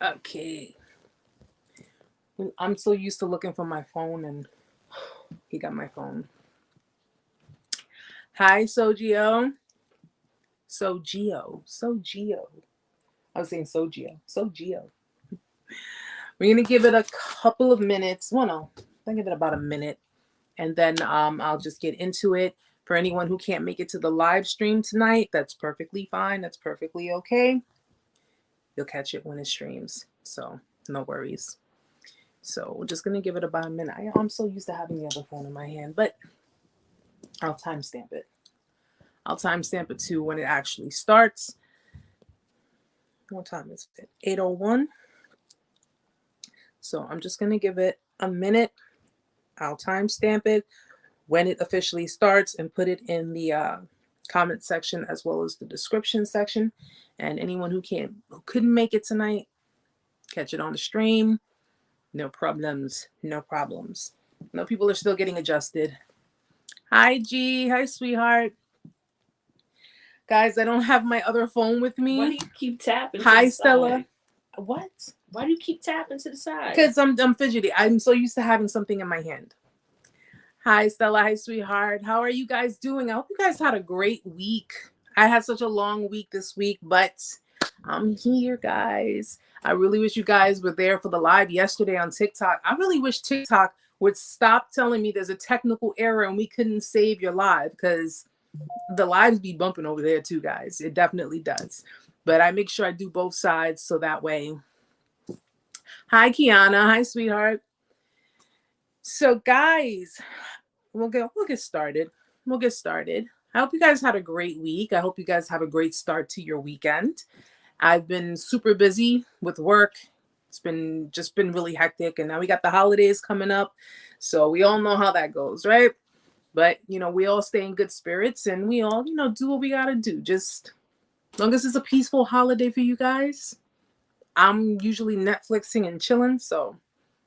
Okay. I'm so used to looking for my phone, and he got my phone. Hi, Sogio. Sogio. I was saying Sogio. Sogio. We're gonna give it a couple of minutes. Well, no, I'll give it about a minute, and then I'll just get into it. For anyone who can't make it to the live stream tonight, that's perfectly fine. That's perfectly okay. You'll catch it when it streams, so no worries. So we're just gonna give it about a minute. I'm so used to having the other phone in my hand, but I'll timestamp it. I'll timestamp it to when it actually starts. What time is it? 8:01. So I'm just gonna give it a minute. I'll timestamp it when it officially starts and put it in the comment section as well as the description section. And anyone who couldn't make it tonight, catch it on the stream. No problems. No problems. No, people are still getting adjusted. Hi, G. Hi, sweetheart. Guys, I don't have my other phone with me. Why do you keep tapping? Hi, Stella. Side? What? Why do you keep tapping to the side? Because I'm fidgety. I'm so used to having something in my hand. Hi, Stella. Hi, sweetheart. How are you guys doing? I hope you guys had a great week. I had such a long week this week, but I'm here, guys. I really wish you guys were there for the live yesterday on TikTok. I really wish TikTok would stop telling me there's a technical error and we couldn't save your live, because the lives be bumping over there too, guys. It definitely does. But I make sure I do both sides so that way. Hi, Kiana. Hi, sweetheart. So, guys, we'll get started. We'll get started. I hope you guys had a great week. I hope you guys have a great start to your weekend. I've been super busy with work. It's been really hectic, and now we got the holidays coming up. So we all know how that goes, right? But, we all stay in good spirits, and we all, do what we got to do. Just as long as it's a peaceful holiday for you guys. I'm usually Netflixing and chilling, so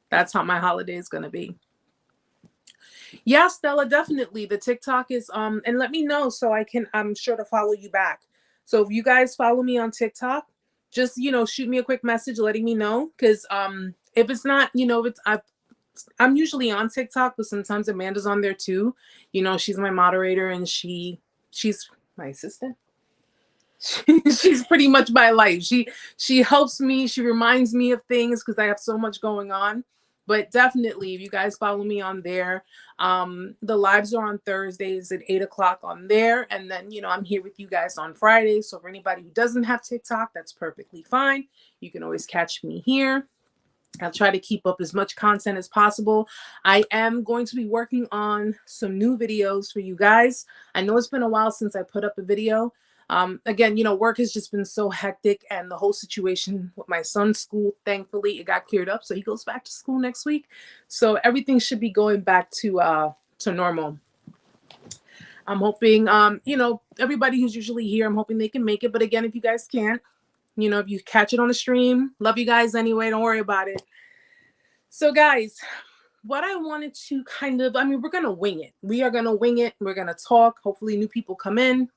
that's how my holiday is going to be. Yeah, Stella, definitely. The TikTok is, and let me know so I'm sure to follow you back. So if you guys follow me on TikTok, just, shoot me a quick message letting me know. Because if it's not, I'm usually on TikTok, but sometimes Amanda's on there too. She's my moderator, and she's my assistant. She's pretty much my life. She helps me. She reminds me of things because I have so much going on. But definitely, if you guys follow me on there, the lives are on Thursdays at 8:00 on there. And then, I'm here with you guys on Fridays. So for anybody who doesn't have TikTok, that's perfectly fine. You can always catch me here. I'll try to keep up as much content as possible. I am going to be working on some new videos for you guys. I know it's been a while since I put up a video. Again, work has just been so hectic, and the whole situation with my son's school, thankfully, it got cleared up. So he goes back to school next week. So everything should be going back to normal. I'm hoping, everybody who's usually here, I'm hoping they can make it. But again, if you guys can't, if you catch it on the stream, love you guys anyway. Don't worry about it. So guys, what I wanted to we're going to wing it. We are going to wing it. We're going to talk. Hopefully new people come in.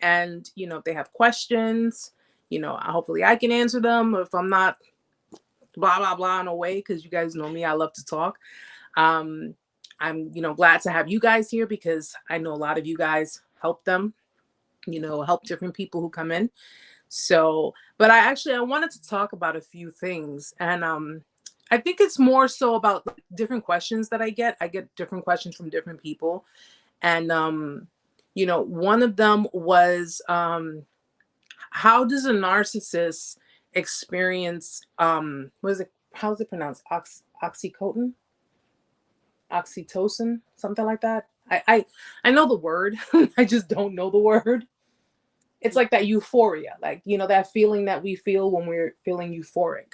And, if they have questions, hopefully I can answer them. If I'm not blah, blah, blah in a way, because you guys know me, I love to talk. I'm, glad to have you guys here because I know a lot of you guys help them, help different people who come in. So, but I wanted to talk about a few things. And I think it's more so about different questions that I get. I get different questions from different people. And, one of them was, how does a narcissist experience, how's it pronounced? Oxytocin? Oxytocin? Something like that. I know the word. I just don't know the word. It's like that euphoria, that feeling that we feel when we're feeling euphoric.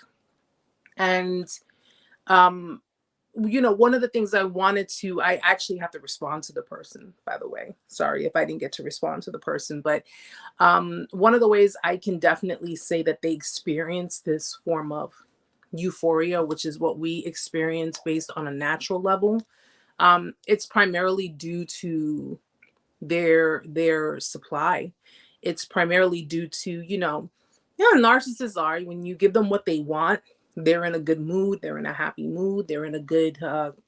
And, one of the things I actually have to respond to the person, by the way. Sorry if I didn't get to respond to the person, but one of the ways I can definitely say that they experience this form of euphoria, which is what we experience based on a natural level, it's primarily due to their supply. It's primarily due to, Yeah, narcissists are, when you give them what they want, they're in a good mood, they're in a happy mood, they're in a good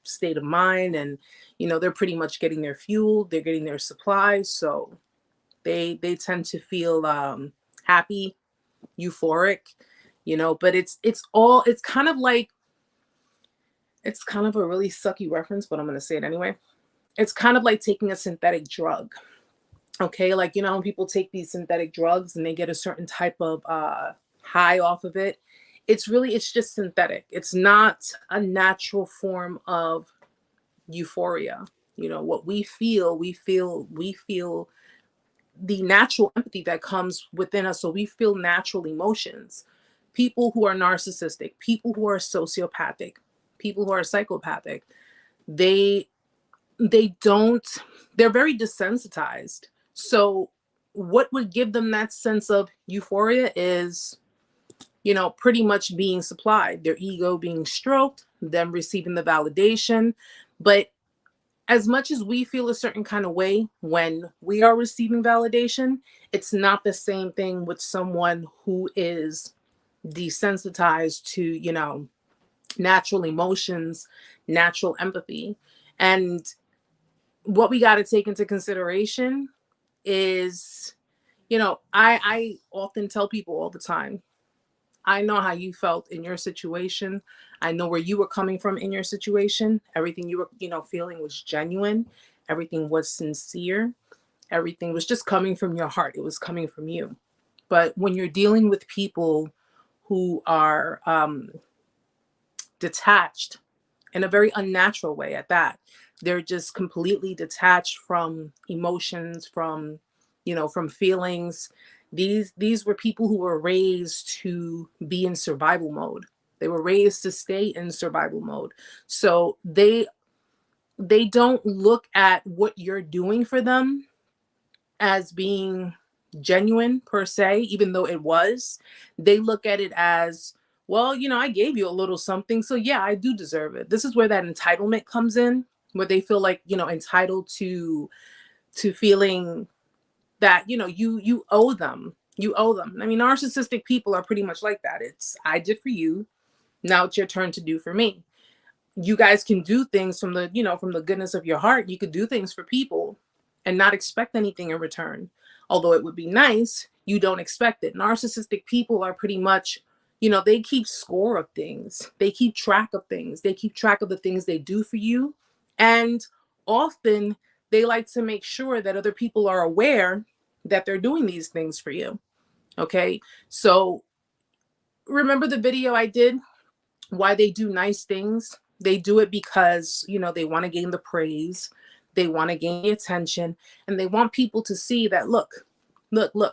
state of mind, and they're pretty much getting their fuel, they're getting their supplies, so they tend to feel happy, euphoric, but it's kind of like, it's kind of a really sucky reference, but I'm going to say it anyway. It's kind of like taking a synthetic drug. Okay, like when people take these synthetic drugs and they get a certain type of high off of it, it's just synthetic. It's not a natural form of euphoria. What we feel the natural empathy that comes within us, so we feel natural emotions. People who are narcissistic, people who are sociopathic, people who are psychopathic, they they don't they're very desensitized. So what would give them that sense of euphoria is pretty much being supplied, their ego being stroked, them receiving the validation. But as much as we feel a certain kind of way when we are receiving validation, it's not the same thing with someone who is desensitized to natural emotions, natural empathy. And what we got to take into consideration is, I often tell people all the time, I know how you felt in your situation. I know where you were coming from in your situation. Everything you were, feeling was genuine. Everything was sincere. Everything was just coming from your heart. It was coming from you. But when you're dealing with people who are detached in a very unnatural way at that, they're just completely detached from emotions, from feelings. These were people who were raised to be in survival mode. They were raised to stay in survival mode. So they don't look at what you're doing for them as being genuine per se, even though it was. They look at it as, well, I gave you a little something, so yeah, I do deserve it. This is where that entitlement comes in, where they feel like, entitled to feeling that, you owe them. You owe them. I mean, narcissistic people are pretty much like that. It's, I did for you, now it's your turn to do for me. You guys can do things from the goodness of your heart. You could do things for people and not expect anything in return. Although it would be nice, you don't expect it. Narcissistic people are pretty much, they keep score of things. They keep track of things. They keep track of the things they do for you. And often they like to make sure that other people are aware that they're doing these things for you. Okay. So remember the video I did, why they do nice things? They do it because, they want to gain the praise, they want to gain the attention, and they want people to see that, look,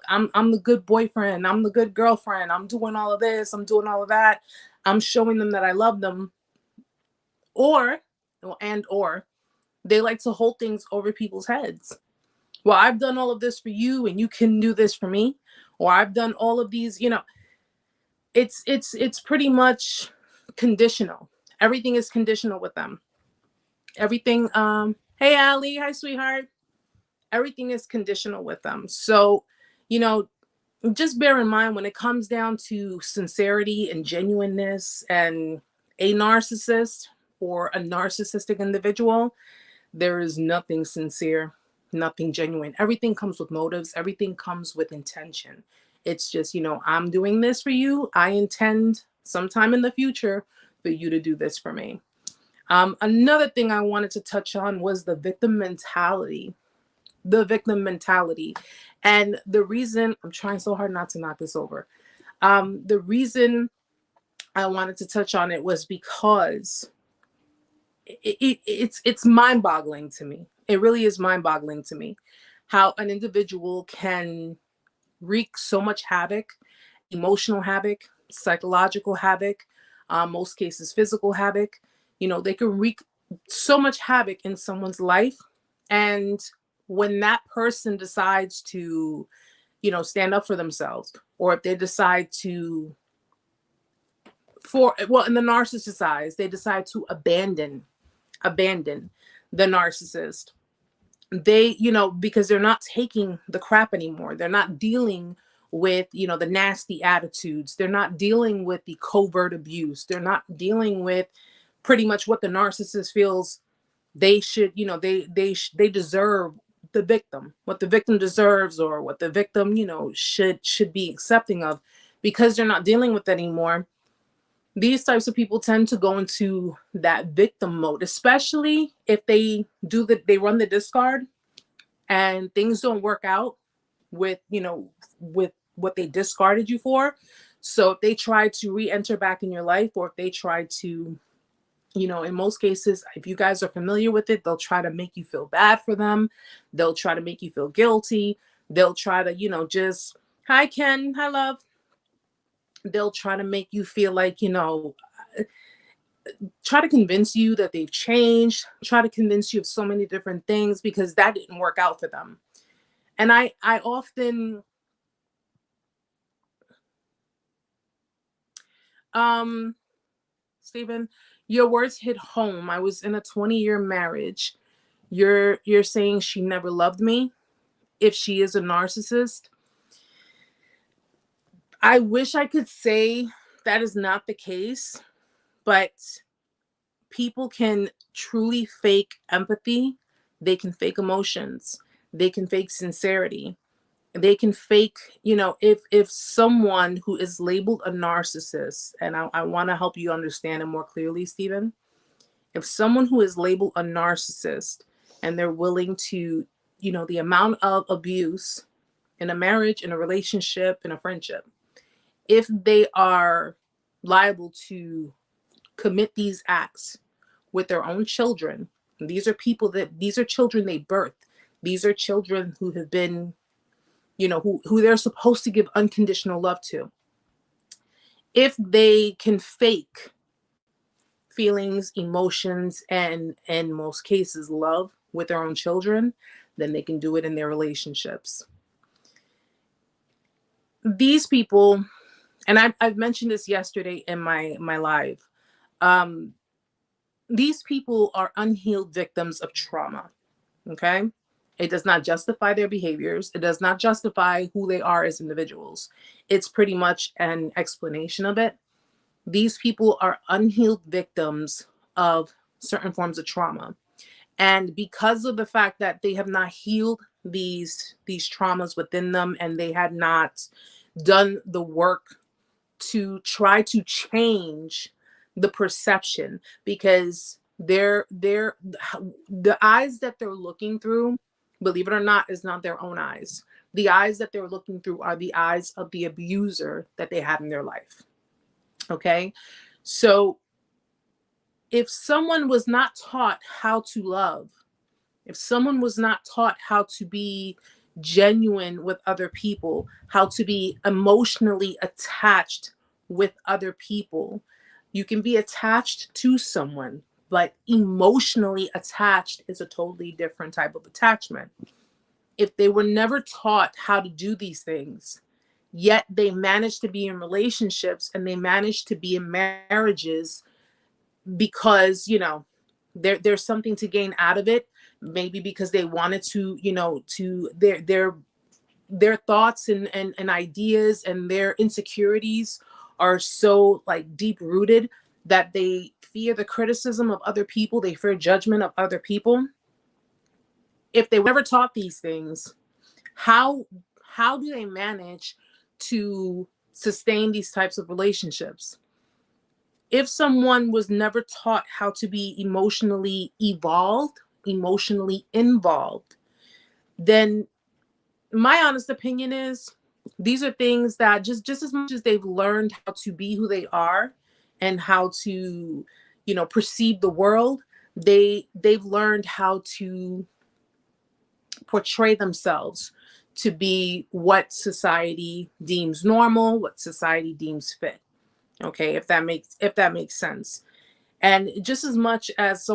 I'm the good boyfriend, I'm the good girlfriend, I'm doing all of this, I'm doing all of that. I'm showing them that I love them. Or they like to hold things over people's heads. Well, I've done all of this for you and you can do this for me. Or I've done all of these, it's pretty much conditional. Everything is conditional with them. Everything, hey Allie, hi sweetheart. Everything is conditional with them. So, you know, just bear in mind when it comes down to sincerity and genuineness and a narcissist or a narcissistic individual, there is nothing sincere, nothing genuine. Everything comes with motives, everything comes with intention. It's just, I'm doing this for you. I intend sometime in the future for you to do this for me. Another thing I wanted to touch on was the victim mentality. The victim mentality. And the reason, I'm trying so hard not to knock this over. The reason I wanted to touch on it was because it's mind-boggling to me. It really is mind-boggling to me how an individual can wreak so much havoc, emotional havoc, psychological havoc, most cases physical havoc. They can wreak so much havoc in someone's life. And when that person decides to, stand up for themselves, or if they decide to, in the narcissist's eyes, they decide to abandon the narcissist, they, because they're not taking the crap anymore. They're not dealing with, the nasty attitudes. They're not dealing with the covert abuse. They're not dealing with pretty much what the narcissist feels they should, they deserve the victim, what the victim deserves, or what the victim, should be accepting of. Because they're not dealing with that anymore, these types of people tend to go into that victim mode, especially if they run the discard and things don't work out with, with what they discarded you for. So if they try to re-enter back in your life, or if they try to, in most cases, if you guys are familiar with it, they'll try to make you feel bad for them. They'll try to make you feel guilty. They'll try to, just, hi, Ken, hi, love. They'll try to make you feel like, try to convince you that they've changed, try to convince you of so many different things, because that didn't work out for them. And I often, Stephen, your words hit home. I was in a 20-year marriage. You're saying she never loved me if she is a narcissist. I wish I could say that is not the case, but people can truly fake empathy. They can fake emotions. They can fake sincerity. They can fake, if someone who is labeled a narcissist, and I want to help you understand it more clearly, Stephen. If someone who is labeled a narcissist and they're willing to, the amount of abuse in a marriage, in a relationship, in a friendship, if they are liable to commit these acts with their own children, these are children they birthed. These are children who have been, who they're supposed to give unconditional love to. If they can fake feelings, emotions, and in most cases love with their own children, then they can do it in their relationships. These people, and I've mentioned this yesterday in my live, these people are unhealed victims of trauma. Okay? It does not justify their behaviors. It does not justify who they are as individuals. It's pretty much an explanation of it. These people are unhealed victims of certain forms of trauma. And because of the fact that they have not healed these traumas within them, and they had not done the work to try to change the perception, because the eyes that they're looking through, believe it or not, is not their own eyes. The eyes that they're looking through are the eyes of the abuser that they had in their life. Okay? So if someone was not taught how to love, if someone was not taught how to be genuine with other people, how to be emotionally attached with other people, you can be attached to someone, but emotionally attached is a totally different type of attachment. If they were never taught how to do these things, yet they managed to be in relationships and they managed to be in marriages because, there's something to gain out of it, maybe because they wanted to, to their thoughts and ideas and their insecurities are so like deep rooted that they fear the criticism of other people. They fear judgment of other people. If they were never taught these things, how do they manage to sustain these types of relationships? If someone was never taught how to be emotionally evolved, emotionally involved, then my honest opinion is these are things that just as much as they've learned how to be who they are and how to, perceive the world, they've learned how to portray themselves to be what society deems normal, what society deems fit. Okay, if that makes sense. And just as much as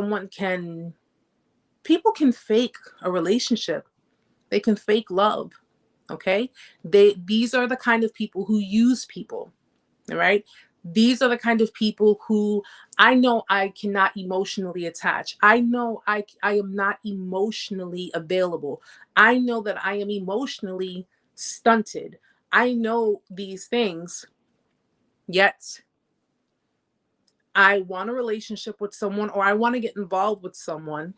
people can fake a relationship, they can fake love. Okay, these are the kind of people who use people. All right, these are the kind of people who I know I cannot emotionally attach. I know I am not emotionally available. I know that I am emotionally stunted. I know these things, yet I want a relationship with someone, or I want to get involved with someone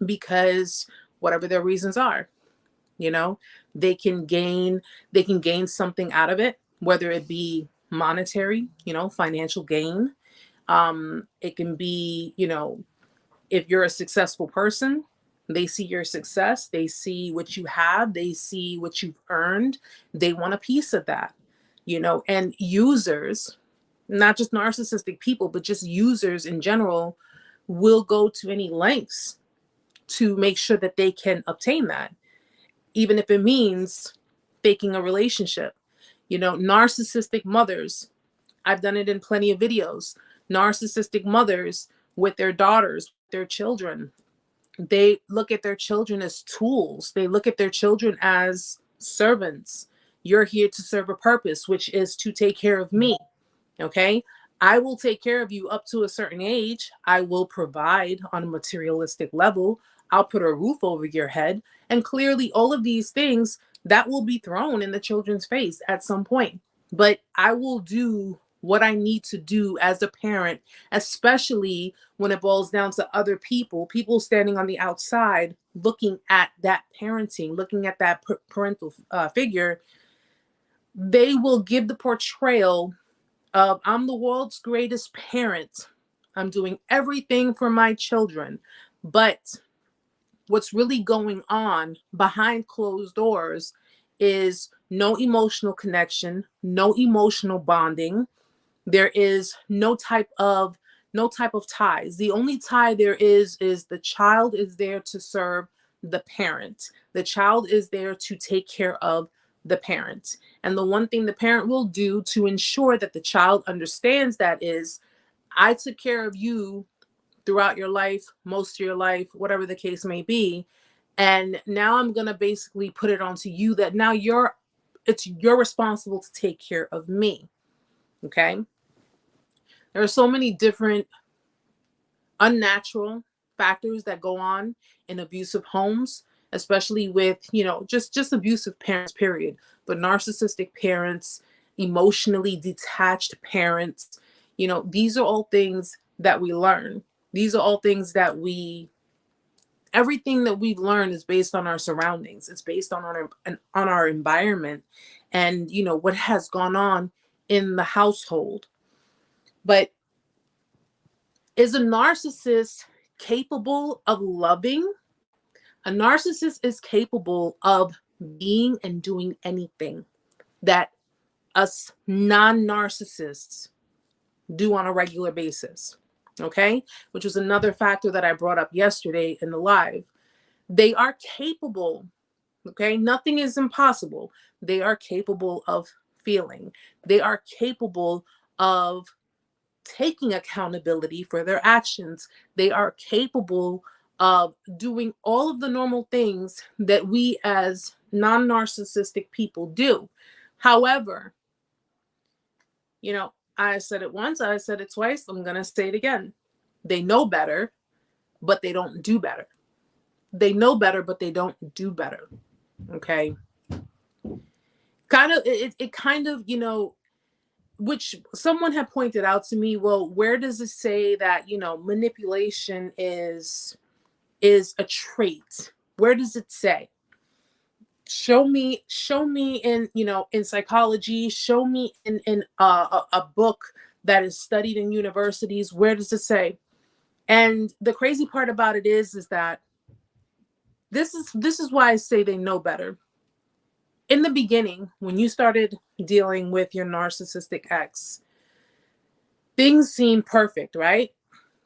because whatever their reasons are, you know, they can gain something out of it, whether it be monetary, financial gain. It can be, if you're a successful person, they see your success, they see what you have, they see what you've earned, they want a piece of that, and users, not just narcissistic people, but just users in general, will go to any lengths to make sure that they can obtain that, even if it means faking a relationship. Narcissistic mothers, I've done it in plenty of videos. Narcissistic mothers with their daughters, their children, they look at their children as tools. They look at their children as servants. You're here to serve a purpose, which is to take care of me. Okay. I will take care of you up to a certain age. I will provide on a materialistic level. I'll put a roof over your head. And clearly, all of these things that will be thrown in the children's face at some point. But I will do what I need to do as a parent, especially when it boils down to other people standing on the outside, looking at that parenting, looking at that parental figure. They will give the portrayal of, I'm the world's greatest parent. I'm doing everything for my children. But what's really going on behind closed doors is no emotional connection, no emotional bonding. There is no type of ties. The only tie there is the child is there to serve the parent. The child is there to take care of the parent. And the one thing the parent will do to ensure that the child understands that is, I took care of you throughout your life, most of your life, whatever the case may be. And now I'm going to basically put it onto you that now you're responsible to take care of me. Okay. There are so many different unnatural factors that go on in abusive homes, especially with, just abusive parents, period. But narcissistic parents, emotionally detached parents, these are all things that we learn. These are all things that everything that we've learned is based on our surroundings. It's based on our environment and, what has gone on in the household. But is a narcissist capable of loving? A narcissist is capable of being and doing anything that us non-narcissists do on a regular basis. Okay? Which was another factor that I brought up yesterday in the live. They are capable, okay? Nothing is impossible. They are capable of feeling. They are capable of taking accountability for their actions. They are capable of doing all of the normal things that we as non-narcissistic people do. However, I said it once, I said it twice, I'm going to say it again. They know better, but they don't do better. They know better, but they don't do better. Okay. It kind of, which someone had pointed out to me, well, where does it say that, manipulation is a trait? Where does it say? Show me in, in psychology, show me in a book that is studied in universities. Where does it say? And the crazy part about it is that this is why I say they know better. In the beginning, when you started dealing with your narcissistic ex, things seemed perfect, right?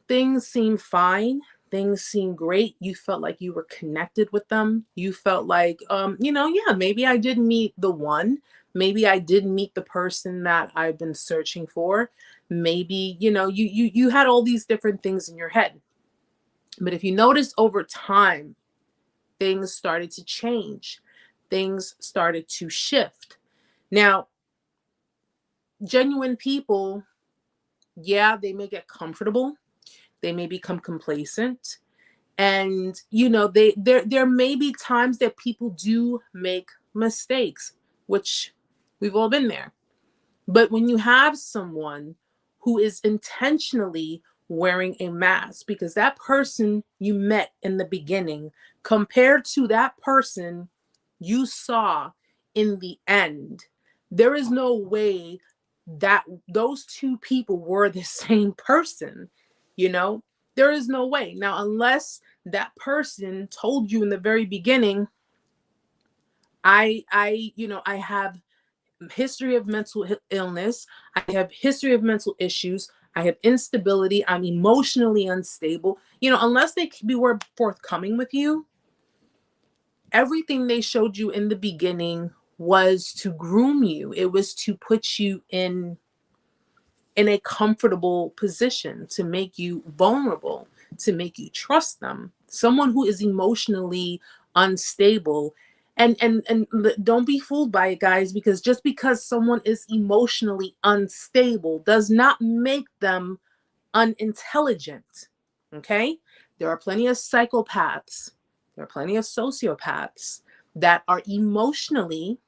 Things seemed fine. Things seemed great. You felt like you were connected with them. You felt like, yeah, maybe I did meet the one. Maybe I did meet the person that I've been searching for. Maybe, you had all these different things in your head. But if you notice over time, things started to change. Things started to shift. Now, genuine people, yeah, they may get comfortable. They may become complacent. And, there may be times that people do make mistakes, which We've all been there. But when you have someone who is intentionally wearing a mask, because that person you met in the beginning compared to that person you saw in the end, there is no way that those two people were the same person, you know? There is no way. Now, unless that person told you in the very beginning, I have history of mental illness, I have history of mental issues, I have instability, I'm emotionally unstable, unless they were forthcoming with you, everything they showed you in the beginning was to groom you. It was to put you in a comfortable position, to make you vulnerable, to make you trust them. Someone who is emotionally unstable, and don't be fooled by it, guys, because just because someone is emotionally unstable does not make them unintelligent. Okay? There are plenty of psychopaths, there are plenty of sociopaths that are emotionally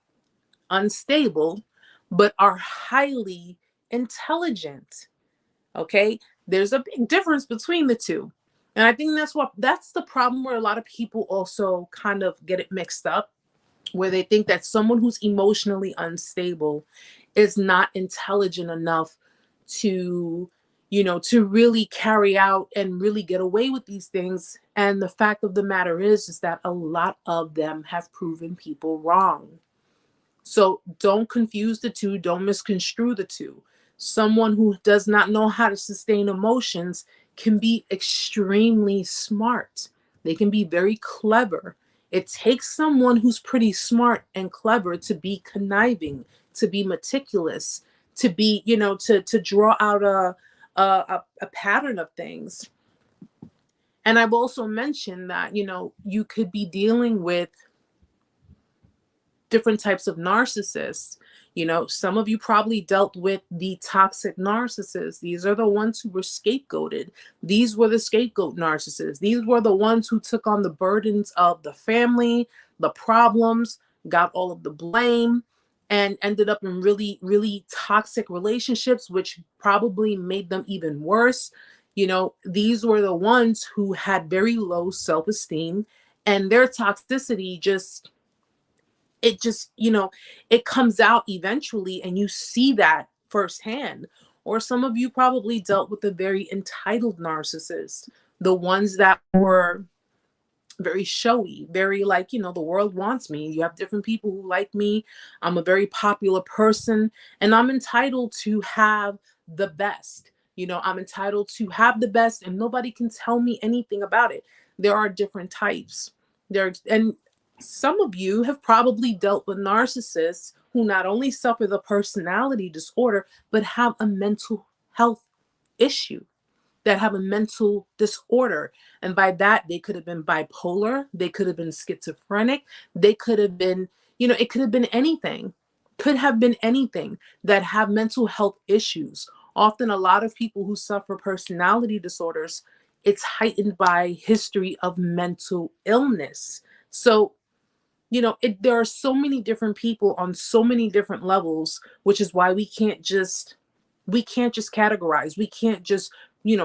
unstable but are highly intelligent. Okay? There's a big difference between the two. And I think that's the problem, where a lot of people also kind of get it mixed up, where they think that someone who's emotionally unstable is not intelligent enough to to really carry out and really get away with these things. And the fact of the matter is that a lot of them have proven people wrong. So don't confuse the two, don't misconstrue the two. Someone who does not know how to sustain emotions can be extremely smart. They can be very clever. It takes someone who's pretty smart and clever to be conniving, to be meticulous, to be, to draw out a pattern of things. And I've also mentioned that, you could be dealing with different types of narcissists. Some of you probably dealt with the toxic narcissists. These are the ones who were scapegoated. These were the scapegoat narcissists. These were the ones who took on the burdens of the family, the problems, got all of the blame, and ended up in really, really toxic relationships, which probably made them even worse. These were the ones who had very low self-esteem, and their toxicity it comes out eventually, and you see that firsthand. Or some of you probably dealt with the very entitled narcissists, the ones that were very showy, very like, the world wants me. You have different people who like me. I'm a very popular person, and I'm entitled to have the best. I'm entitled to have the best, and nobody can tell me anything about it. There are different types. And some of you have probably dealt with narcissists who not only suffer the personality disorder, but have a mental health issue, that have a mental disorder. And by that, they could have been bipolar, they could have been schizophrenic, they could have been, it could have been anything, could have been anything, that have mental health issues. Often, a lot of people who suffer personality disorders, it's heightened by history of mental illness. So, there are so many different people on so many different levels, which is why we can't just categorize. We can't just,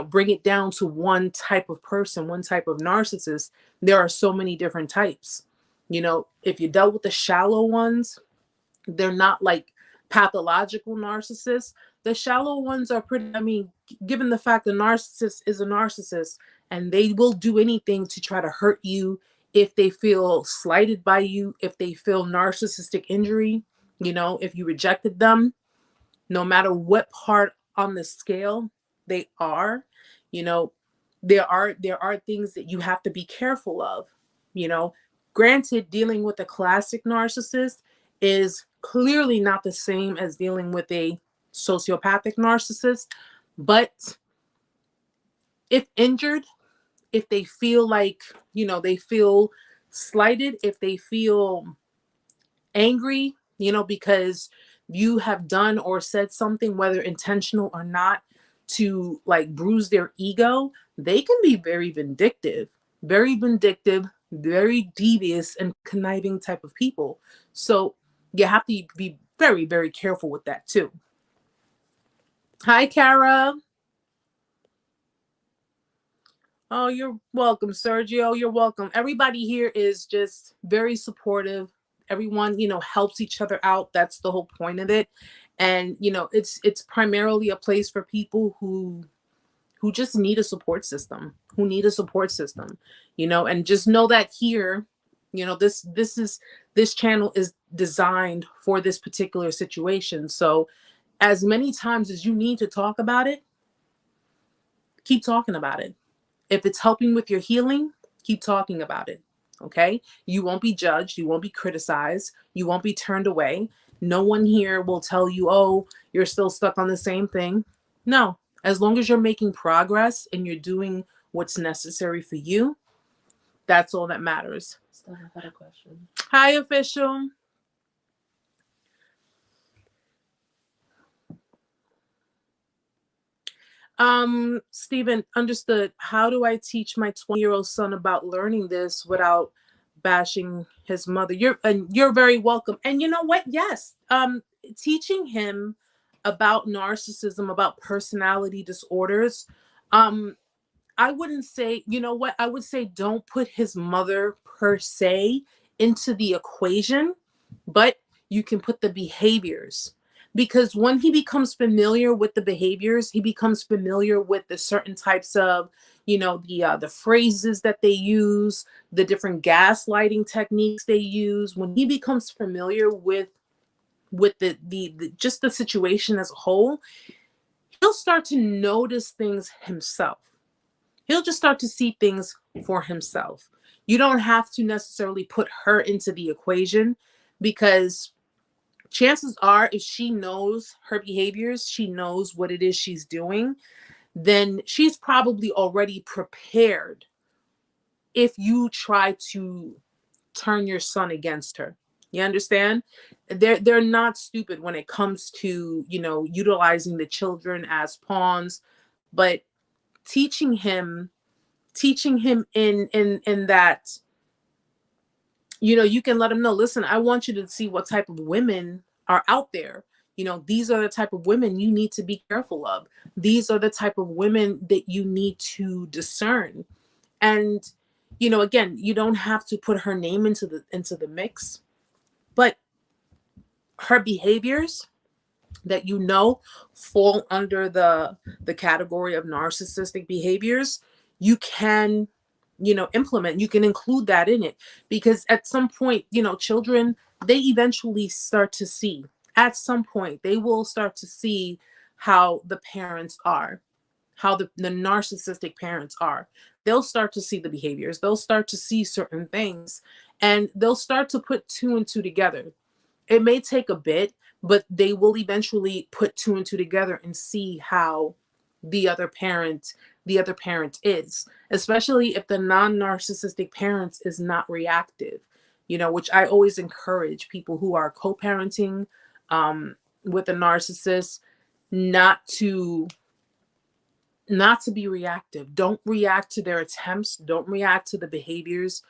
bring it down to one type of person, one type of narcissist. There are so many different types. If you dealt with the shallow ones, they're not like pathological narcissists. The shallow ones are pretty, given the fact the narcissist is a narcissist, and they will do anything to try to hurt you if they feel slighted by you, if they feel narcissistic injury, if you rejected them, no matter what part on the scale they are, you know, there are things that you have to be careful of. you know Granted, dealing with a classic narcissist is clearly not the same as dealing with a sociopathic narcissist, but if injured, if they feel like, they feel slighted, if they feel angry, because you have done or said something, whether intentional or not, to like bruise their ego, they can be very vindictive, very devious and conniving type of people. So you have to be very, very careful with that too. Hi, Kara. Oh, you're welcome, Sergio. You're welcome. Everybody here is just very supportive. Everyone, helps each other out. That's the whole point of it. And, it's primarily a place for people who just need a support system, and just know that here, this channel is designed for this particular situation. So as many times as you need to talk about it, keep talking about it. If it's helping with your healing, keep talking about it. Okay? You won't be judged. You won't be criticized. You won't be turned away. No one here will tell you, oh, you're still stuck on the same thing. No. As long as you're making progress and you're doing what's necessary for you, that's all that matters. Steph, I've got a question. Hi, official. Stephen, understood. How do I teach my 20-year-old son about learning this without bashing his mother? You're very welcome. And you know what? Yes. Teaching him about narcissism, about personality disorders. I wouldn't say, I would say don't put his mother per se into the equation, but you can put the behaviors. Because when he becomes familiar with the behaviors, he becomes familiar with the certain types of, the phrases that they use, the different gaslighting techniques they use. When he becomes familiar with the just the situation as a whole, he'll start to notice things himself. He'll just start to see things for himself. You don't have to necessarily put her into the equation, because chances are, if she knows her behaviors, she knows what it is she's doing, then she's probably already prepared if you try to turn your son against her. You understand? They're not stupid when it comes to, utilizing the children as pawns, but teaching him in that, you can let him know, listen, I want you to see what type of women are out there. These are the type of women you need to be careful of. These are the type of women that you need to discern. And, again, you don't have to put her name into the mix, but her behaviors that fall under the category of narcissistic behaviors, you can implement, you can include that in it. Because at some point, children, they eventually start to see, at some point they will start to see how the parents are, how the narcissistic parents are. They'll start to see the behaviors, they'll start to see certain things, and they'll start to put two and two together. It may take a bit, but they will eventually put two and two together and see how the other parent is, especially if the non-narcissistic parent is not reactive, which I always encourage people who are co-parenting with a narcissist not to be reactive. Don't react to their attempts. Don't react to the behaviors.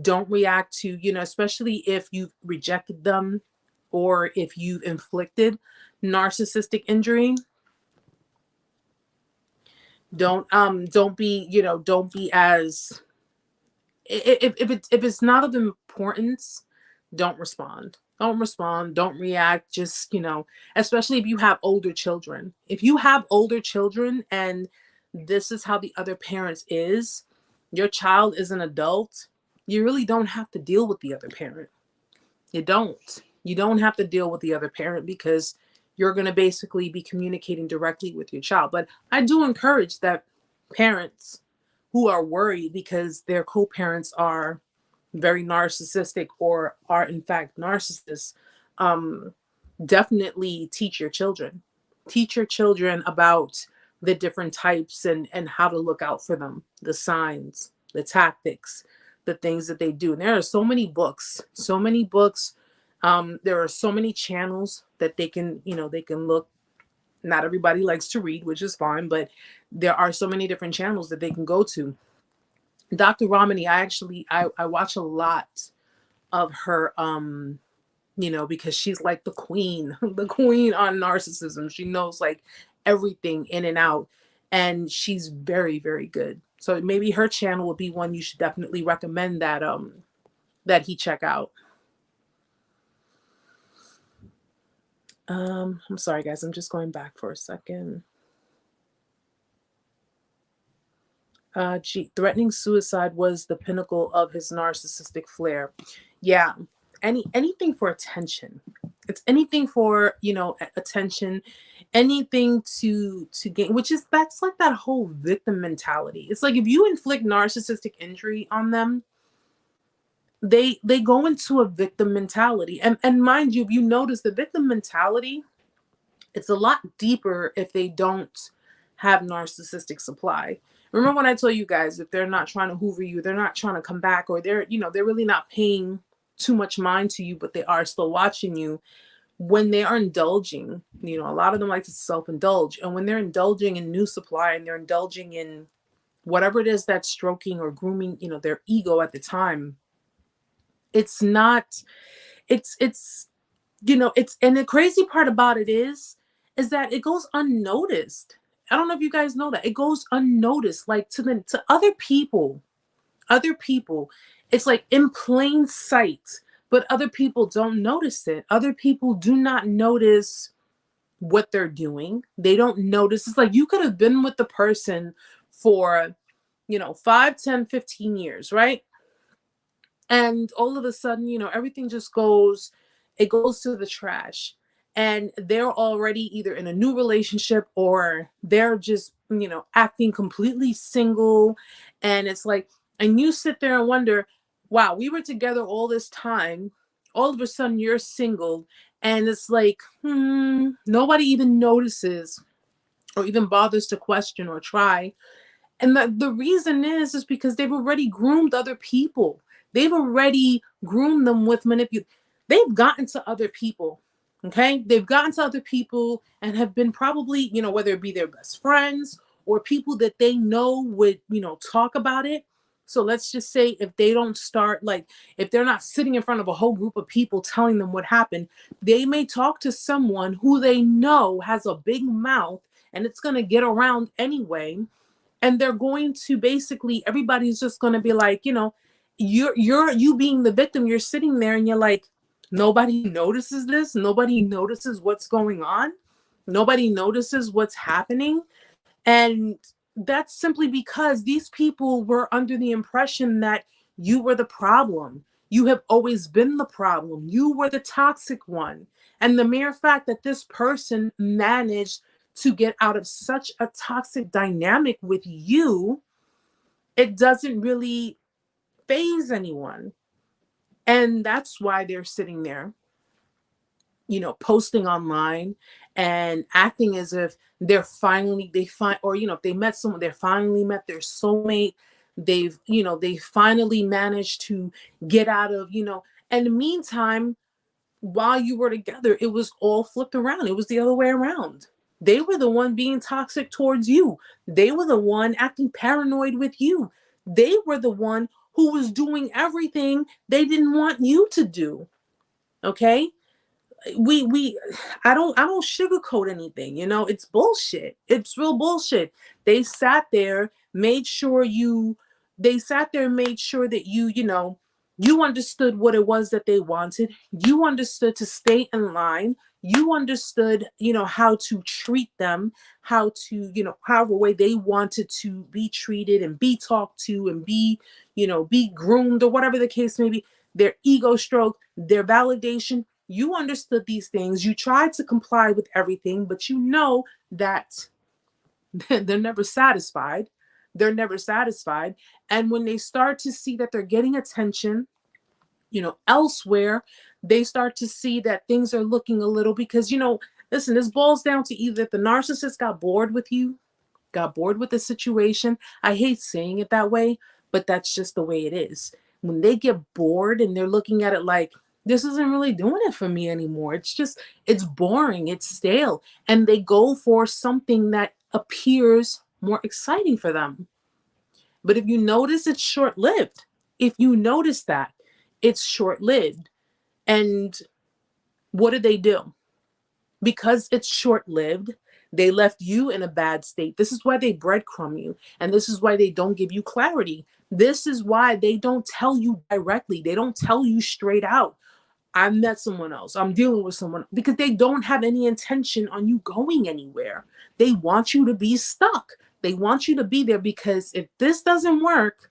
Don't react to, especially if you've rejected them or if you've inflicted narcissistic injury. Don't be as, if it's not of importance, don't respond. Don't react. Just, especially if you have older children. If you have older children and this is how the other parent is, your child is an adult, you really don't have to deal with the other parent. You don't have to deal with the other parent, because you're going to basically be communicating directly with your child. But I do encourage that parents who are worried because their co-parents are very narcissistic or are in fact narcissists, definitely teach your children about the different types and how to look out for them, the signs, the tactics, the things that they do. And there are so many books. There are so many channels that they can look. Not everybody likes to read, which is fine, but there are so many different channels that they can go to. Dr. Ramani, I watch a lot of her because she's like the queen, the queen on narcissism. She knows like everything in and out, and she's very, very good. So maybe her channel would be one you should definitely recommend that he check out. I'm sorry, guys. I'm just going back for a second. Threatening suicide was the pinnacle of his narcissistic flair. Yeah, anything for attention. It's anything for attention, anything to gain. That's like that whole victim mentality. It's like if you inflict narcissistic injury on them, they go into a victim mentality. And mind you, if you notice the victim mentality, it's a lot deeper if they don't have narcissistic supply. Remember when I told you guys, if they're not trying to hoover you, they're not trying to come back, or they're really not paying too much mind to you, but they are still watching you. When they are indulging, a lot of them like to self-indulge. And when they're indulging in new supply and they're indulging in whatever it is that's stroking or grooming, their ego at the time, it's not, it's, and the crazy part about it is that it goes unnoticed. I don't know if you guys know that. It goes unnoticed, like to other people, it's like in plain sight, but other people don't notice it. Other people do not notice what they're doing. They don't notice. It's like you could have been with the person for, 5, 10, 15 years, right? And all of a sudden, everything just goes to the trash. And they're already either in a new relationship or they're just, acting completely single. And it's like, and you sit there and wonder, wow, we were together all this time. All of a sudden you're single. And it's like, nobody even notices or even bothers to question or try. And the reason is because they've already groomed other people. They've already groomed them with manipulation. They've gotten to other people. Okay. They've gotten to other people and have been probably, whether it be their best friends or people that they know would, talk about it. So let's just say if they don't start, like, if they're not sitting in front of a whole group of people telling them what happened, they may talk to someone who they know has a big mouth and it's going to get around anyway. And they're going to basically, everybody's just going to be like, you being the victim, you're sitting there and you're like, nobody notices this. Nobody notices what's going on. Nobody notices what's happening. And that's simply because these people were under the impression that you were the problem. You have always been the problem. You were the toxic one. And the mere fact that this person managed to get out of such a toxic dynamic with you, it doesn't really faze anyone. And that's why they're sitting there, posting online and acting as if if they met someone, they finally met their soulmate. They finally managed to get out of, and in the meantime, while you were together, it was all flipped around. It was the other way around. They were the one being toxic towards you. They were the one acting paranoid with you. They were the one who was doing everything they didn't want you to do. Okay? I don't sugarcoat anything, it's bullshit. It's real bullshit. They sat there, made sure that you understood what it was that they wanted. You understood to stay in line. You understood, how to treat them, how to, however way they wanted to be treated and be talked to and be groomed or whatever the case may be. Their ego stroke, their validation. You understood these things. You tried to comply with everything, but you know that they're never satisfied. They're never satisfied. And when they start to see that they're getting attention, elsewhere, they start to see that things are looking a little, because, listen, this boils down to either the narcissist got bored with you, got bored with the situation. I hate saying it that way, but that's just the way it is. When they get bored and they're looking at it like, this isn't really doing it for me anymore. It's boring, it's stale. And they go for something that appears more exciting for them. But if you notice, it's short-lived. If you notice that, it's short-lived. And what did they do? Because it's short-lived, they left you in a bad state. This is why they breadcrumb you, and this is why they don't give you clarity. This is why they don't tell you directly. They don't tell you straight out, I met someone else, I'm dealing with someone, because they don't have any intention on you going anywhere. They want you to be stuck. They want you to be there, because if this doesn't work,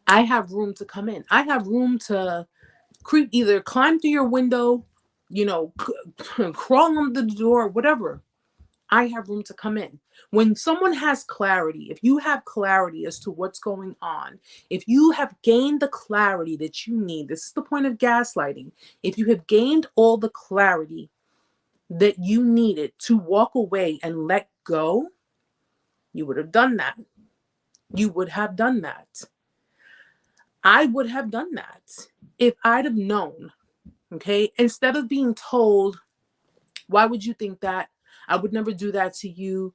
I have room to come in. I have room to either climb through your window, crawl under the door, whatever. I have room to come in. When someone has clarity, if you have clarity as to what's going on, if you have gained the clarity that you need, this is the point of gaslighting. If you have gained all the clarity that you needed to walk away and let go, you would have done that. You would have done that. I would have done that if I'd have known, okay? Instead of being told, why would you think that? I would never do that to you.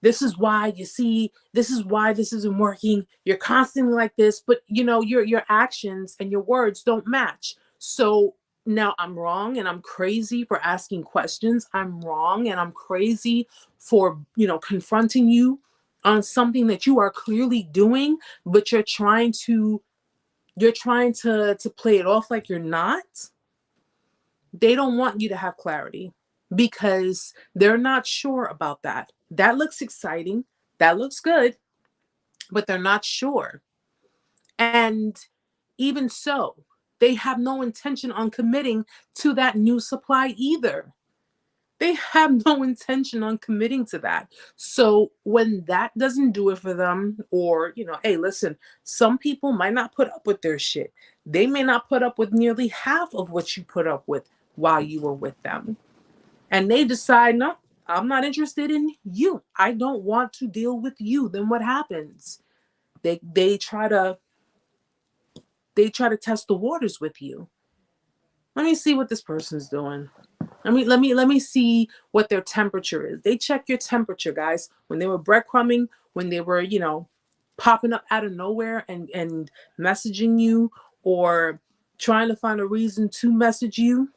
This is why, you see, this is why this isn't working. You're constantly like this, but your actions and your words don't match. So now I'm wrong and I'm crazy for asking questions. I'm wrong and I'm crazy for, confronting you on something that you are clearly doing, but you're trying to play it off like you're not. They don't want you to have clarity, because they're not sure about that. That looks exciting. That looks good, but they're not sure. And even so, they have no intention on committing to that new supply either. They have no intention on committing to that. So when that doesn't do it for them, or, hey, listen, some people might not put up with their shit. They may not put up with nearly half of what you put up with while you were with them. And they decide, no, I'm not interested in you. I don't want to deal with you. Then what happens? They try to test the waters with you. Let me see what this person's doing. Let me see what their temperature is. They check your temperature, guys. When they were breadcrumbing, when they were, popping up out of nowhere and messaging you, or trying to find a reason to message you,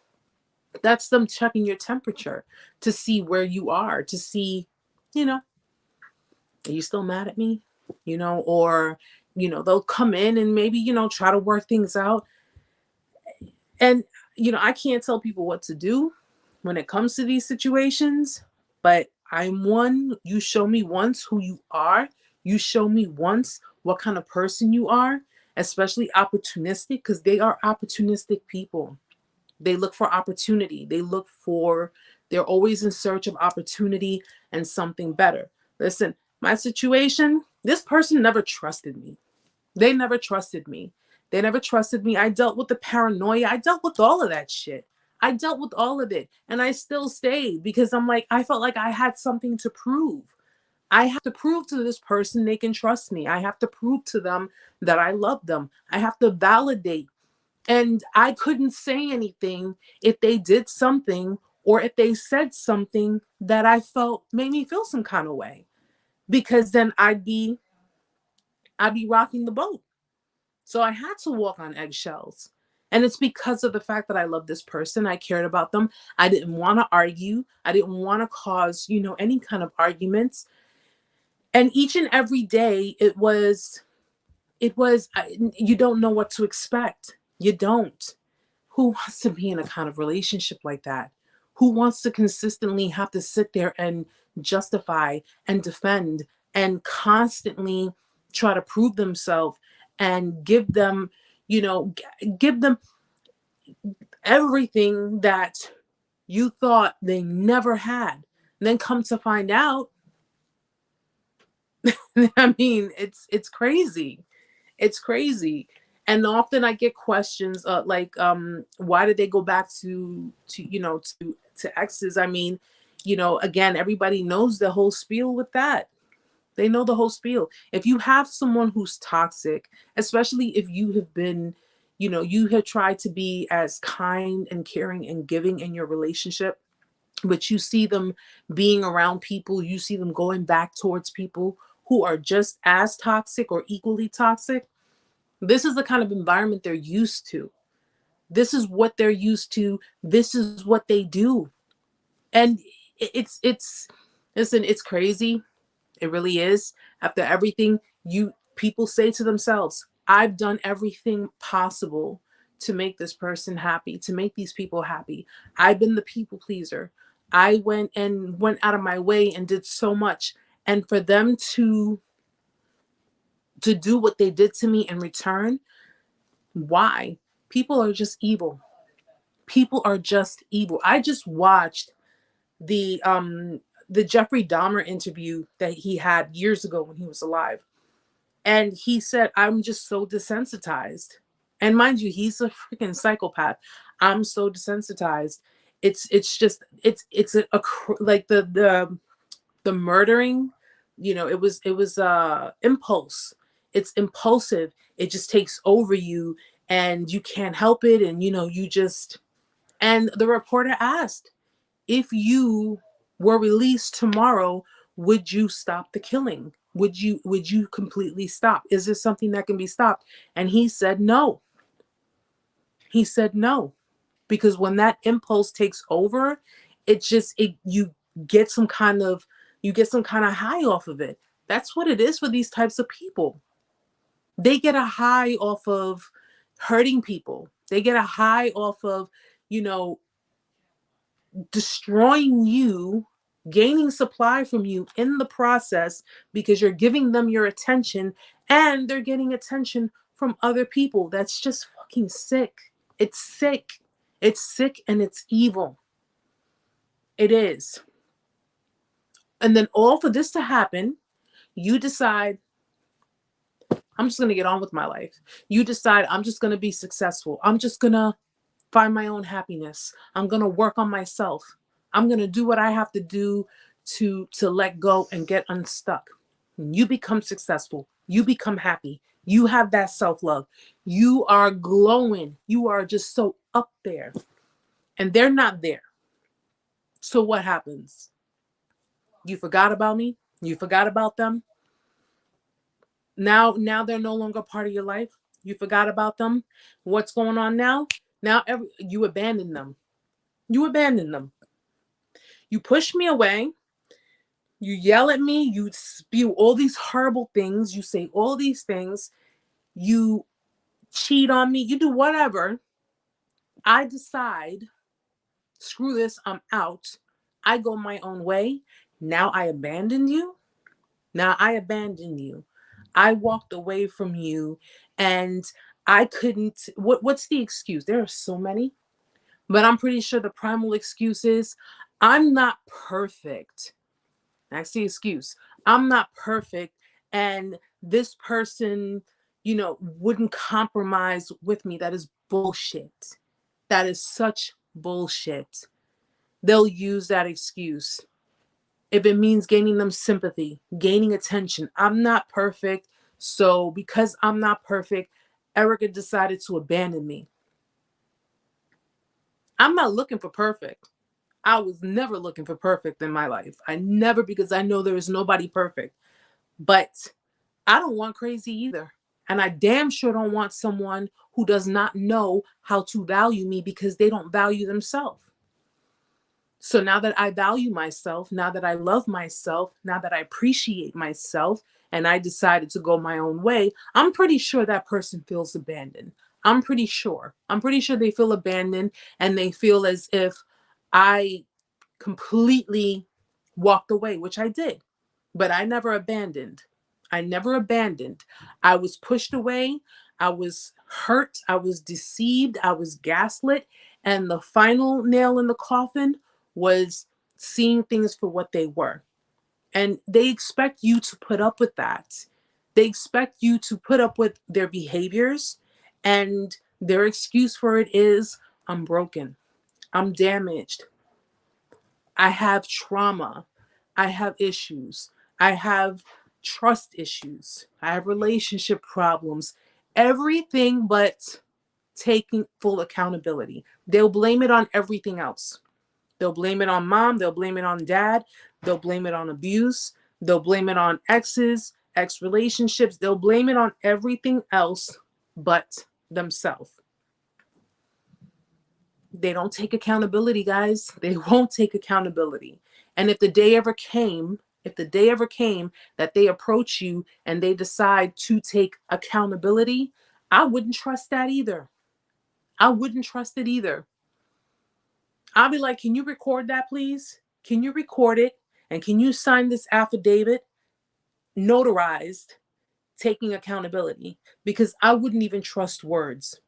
that's them checking your temperature to see where you are, to see, are you still mad at me? Or, they'll come in and maybe, try to work things out. And, I can't tell people what to do when it comes to these situations, but I'm one. You show me once who you are. You show me once what kind of person you are, especially opportunistic, because they are opportunistic people. They look for opportunity. They're always in search of opportunity and something better. Listen, my situation, this person never trusted me. They never trusted me. They never trusted me. I dealt with the paranoia. I dealt with all of that shit. I dealt with all of it. And I still stayed, because I felt like I had something to prove. I have to prove to this person they can trust me. I have to prove to them that I love them. I have to validate. And I couldn't say anything if they did something, or if they said something that I felt made me feel some kind of way, because then I'd be rocking the boat. So I had to walk on eggshells. And it's because of the fact that I love this person. I cared about them. I didn't want to argue. I didn't want to cause, any kind of arguments. And each and every day you don't know what to expect. You don't. Who wants to be in a kind of relationship like that? Who wants to consistently have to sit there and justify and defend and constantly try to prove themselves and give them everything that you thought they never had? And then come to find out, I mean, it's crazy. It's crazy. And often I get questions why did they go back to exes? I mean, again, everybody knows the whole spiel with that. They know the whole spiel. If you have someone who's toxic, especially if you have been, you have tried to be as kind and caring and giving in your relationship, but you see them being around people, you see them going back towards people who are just as toxic or equally toxic, this is the kind of environment they're used to. This is what they're used to. This is what they do. And it's listen, it's crazy. It really is. After everything you people say to themselves, I've done everything possible to make this person happy, to make these people happy. I've been the people pleaser. I went out of my way and did so much. And for them to do what they did to me in return, why? People are just evil. People are just evil. I just watched the Jeffrey Dahmer interview that he had years ago when he was alive. And he said, I'm just so desensitized. And mind you, he's a freaking psychopath. I'm so desensitized. It's just like the murdering, it was impulse. It's impulsive. It just takes over you and you can't help it. And you just, and the reporter asked, if you were released tomorrow, would you stop the killing? Would you completely stop? Is this something that can be stopped? And he said no. He said no. Because when that impulse takes over, you get some kind of high off of it. That's what it is for these types of people. They get a high off of hurting people. They get a high off of, you know, destroying you, gaining supply from you in the process because you're giving them your attention and they're getting attention from other people. That's just fucking sick. It's sick. It's sick and it's evil. It is. And then all for this to happen, you decide, I'm just going to get on with my life. You decide, I'm just going to be successful. I'm just going to find my own happiness. I'm going to work on myself. I'm going to do what I have to do to let go and get unstuck. When you become successful, you become happy. You have that self-love. You are glowing. You are just so up there. And they're not there. So what happens? You forgot about me. You forgot about them. Now they're no longer part of your life. You forgot about them. What's going on now? Now you abandon them. You abandon them. You push me away. You yell at me. You spew all these horrible things. You say all these things. You cheat on me. You do whatever. I decide, screw this, I'm out. I go my own way. Now I abandon you. Now I abandon you. I walked away from you and I couldn't. What's the excuse? There are so many, but I'm pretty sure the primal excuse is I'm not perfect. That's the excuse. I'm not perfect. And this person, wouldn't compromise with me. That is bullshit. That is such bullshit. They'll use that excuse if it means gaining them sympathy, gaining attention. I'm not perfect. So because I'm not perfect, Erica decided to abandon me. I'm not looking for perfect. I was never looking for perfect in my life. I never, because I know there is nobody perfect. But I don't want crazy either. And I damn sure don't want someone who does not know how to value me because they don't value themselves. So now that I value myself, now that I love myself, now that I appreciate myself, and I decided to go my own way, I'm pretty sure that person feels abandoned. I'm pretty sure. I'm pretty sure they feel abandoned and they feel as if I completely walked away, which I did, but I never abandoned. I never abandoned. I was pushed away. I was hurt. I was deceived. I was gaslit. And the final nail in the coffin was seeing things for what they were. And they expect you to put up with that. They expect you to put up with their behaviors. And their excuse for it is, I'm broken. I'm damaged. I have trauma. I have issues. I have trust issues. I have relationship problems. Everything but taking full accountability. They'll blame it on everything else. They'll blame it on mom. They'll blame it on dad. They'll blame it on abuse. They'll blame it on exes, ex relationships. They'll blame it on everything else but themselves. They don't take accountability, guys. They won't take accountability. And if the day ever came, that they approach you and they decide to take accountability, I wouldn't trust that either. I wouldn't trust it either. I'll be like, can you record that, please? Can you record it? And can you sign this affidavit, notarized, taking accountability? Because I wouldn't even trust words.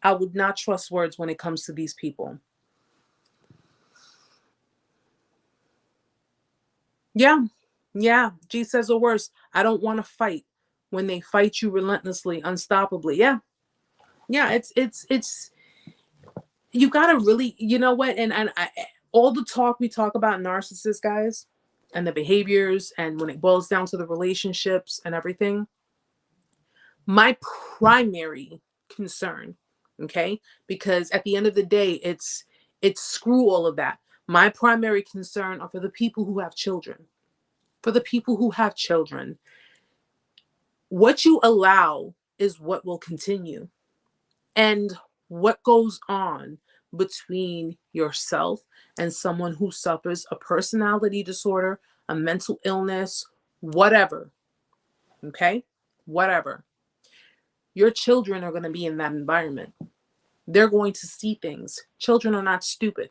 I would not trust words when it comes to these people. Yeah. Yeah. G says the worst. I don't want to fight when they fight you relentlessly, unstoppably. Yeah. Yeah. It's, you got to really, you know what? And all the talk we talk about narcissists, guys, and the behaviors, and when it boils down to the relationships and everything, my primary concern, okay, because at the end of the day, it's screw all of that. My primary concern are for the people who have children. For the people who have children, what you allow is what will continue. And what goes on between yourself and someone who suffers a personality disorder, a mental illness, whatever, okay? Whatever. Your children are going to be in that environment. They're going to see things. Children are not stupid.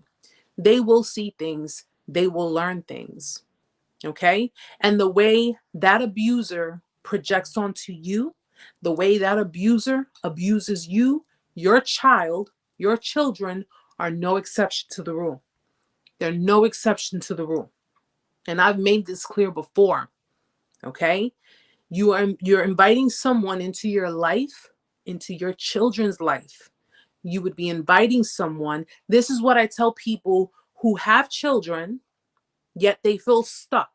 They will see things. They will learn things. Okay? And the way that abuser projects onto you, the way that abuser abuses you, your child, your children are no exception to the rule. They're no exception to the rule. And I've made this clear before. Okay? You're inviting someone into your life, into your children's life. You would be inviting someone. This is what I tell people who have children, yet they feel stuck.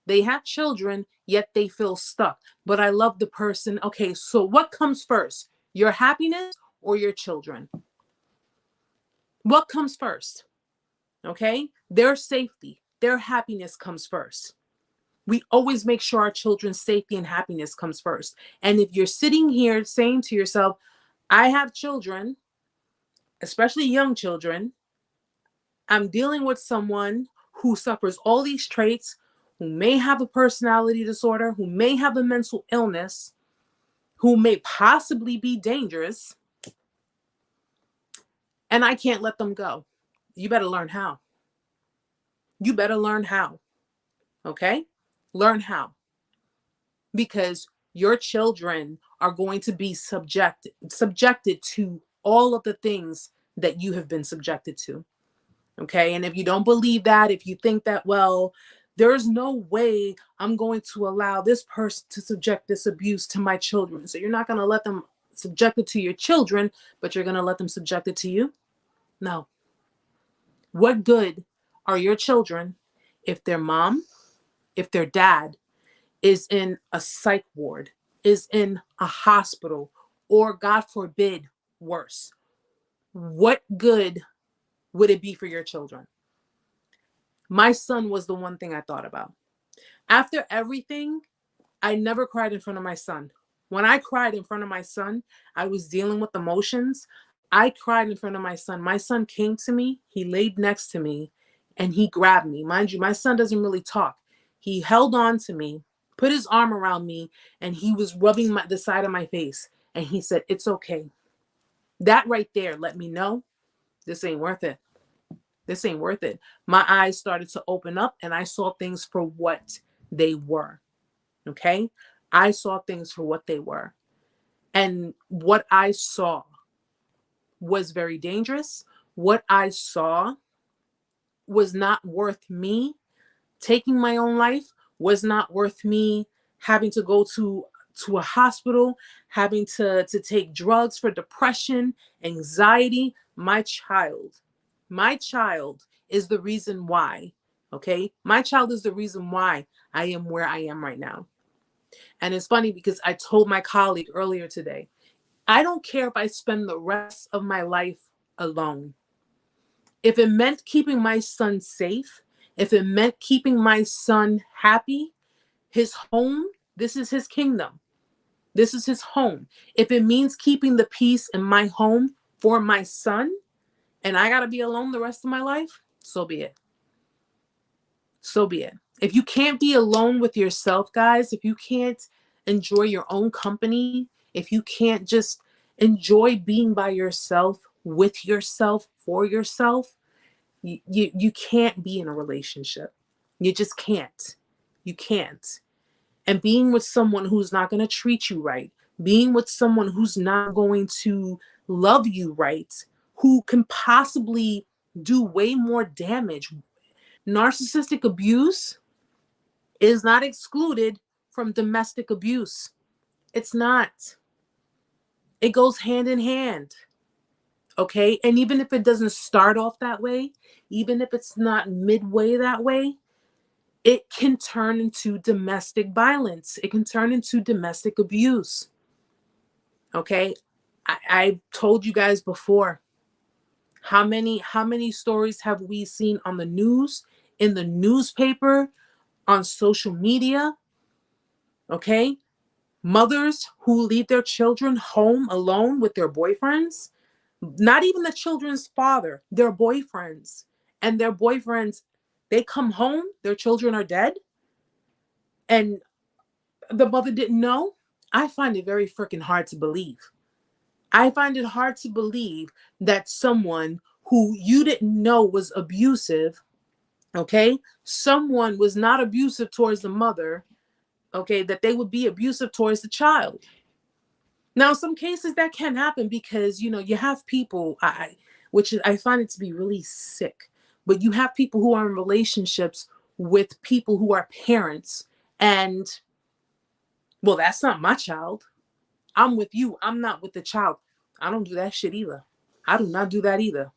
They have children, yet they feel stuck. But I love the person. Okay, so what comes first? Your happiness or your children? What comes first? Okay, their safety, their happiness comes first. We always make sure our children's safety and happiness comes first. And if you're sitting here saying to yourself, I have children, especially young children, I'm dealing with someone who suffers all these traits, who may have a personality disorder, who may have a mental illness, who may possibly be dangerous, and I can't let them go. You better learn how. You better learn how. Okay? Learn how. Because your children are going to be subjected to all of the things that you have been subjected to. Okay? And if you don't believe that, if you think that, well, there's no way I'm going to allow this person to subject this abuse to my children. So you're not going to let them subject it to your children, but you're going to let them subject it to you? No. What good are your children if their mom, if their dad is in a psych ward, is in a hospital, or God forbid, worse? What good would it be for your children? My son was the one thing I thought about. After everything, I never cried in front of my son. When I cried in front of my son, I was dealing with emotions. I cried in front of my son. My son came to me, he laid next to me, and he grabbed me. Mind you, my son doesn't really talk. He held on to me, put his arm around me, and he was rubbing the side of my face. And he said, it's okay. That right there let me know this ain't worth it. This ain't worth it. My eyes started to open up and I saw things for what they were. Okay? I saw things for what they were. And what I saw was very dangerous. What I saw was not worth me taking my own life, was not worth me having to go to a hospital, having to take drugs for depression, anxiety. My child is the reason why, okay? My child is the reason why I am where I am right now. And it's funny because I told my colleague earlier today, I don't care if I spend the rest of my life alone. If it meant keeping my son safe, if it meant keeping my son happy, his home, this is his kingdom. This is his home. If it means keeping the peace in my home for my son, and I got to be alone the rest of my life, so be it. So be it. If you can't be alone with yourself, guys, if you can't enjoy your own company, if you can't just enjoy being by yourself, with yourself, for yourself, you can't be in a relationship. You just can't. You can't. And being with someone who's not going to treat you right, being with someone who's not going to love you right, who can possibly do way more damage. Narcissistic abuse is not excluded from domestic abuse. It's not. It goes hand in hand. Okay. And even if it doesn't start off that way, even if it's not midway that way, it can turn into domestic violence. It can turn into domestic abuse. Okay. I told you guys before, how many stories have we seen on the news, in the newspaper, on social media? Okay. Mothers who leave their children home alone with their boyfriends, not even the children's father, their boyfriends. And their boyfriends, they come home, their children are dead, and the mother didn't know. I find it very freaking hard to believe. I find it hard to believe that someone who you didn't know was abusive, okay, someone was not abusive towards the mother, okay, that they would be abusive towards the child. Now, some cases that can happen because, you have people, I find it to be really sick, but you have people who are in relationships with people who are parents, and, well, that's not my child. I'm with you. I'm not with the child. I don't do that shit either. I do not do that either.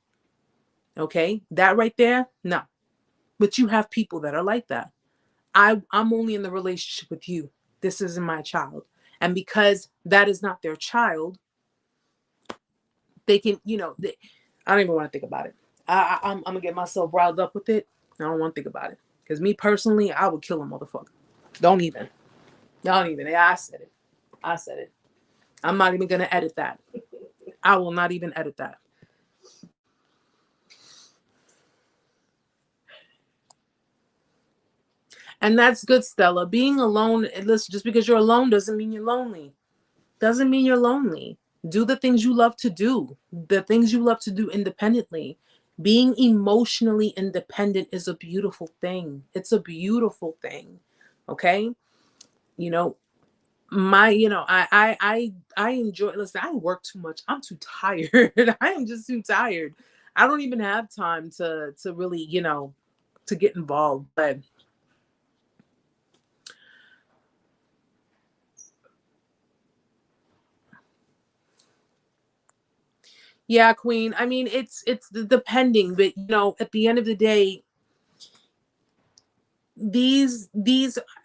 Okay. That right there, no. But you have people that are like that. I'm only in the relationship with you. This isn't my child. And because that is not their child, they can, I don't even want to think about it. I'm going to get myself riled up with it. I don't want to think about it. Because me personally, I would kill a motherfucker. Don't even. Yeah, I said it. I'm not even going to edit that. I will not even edit that. And that's good, Stella. Being alone, listen, just because you're alone doesn't mean you're lonely. Doesn't mean you're lonely. Do the things you love to do. The things you love to do independently. Being emotionally independent is a beautiful thing. It's a beautiful thing. Okay? I enjoy, listen, I work too much. I'm too tired. I am just too tired. I don't even have time to really, to get involved. But yeah, Queen. I mean, it's depending, but at the end of the day, these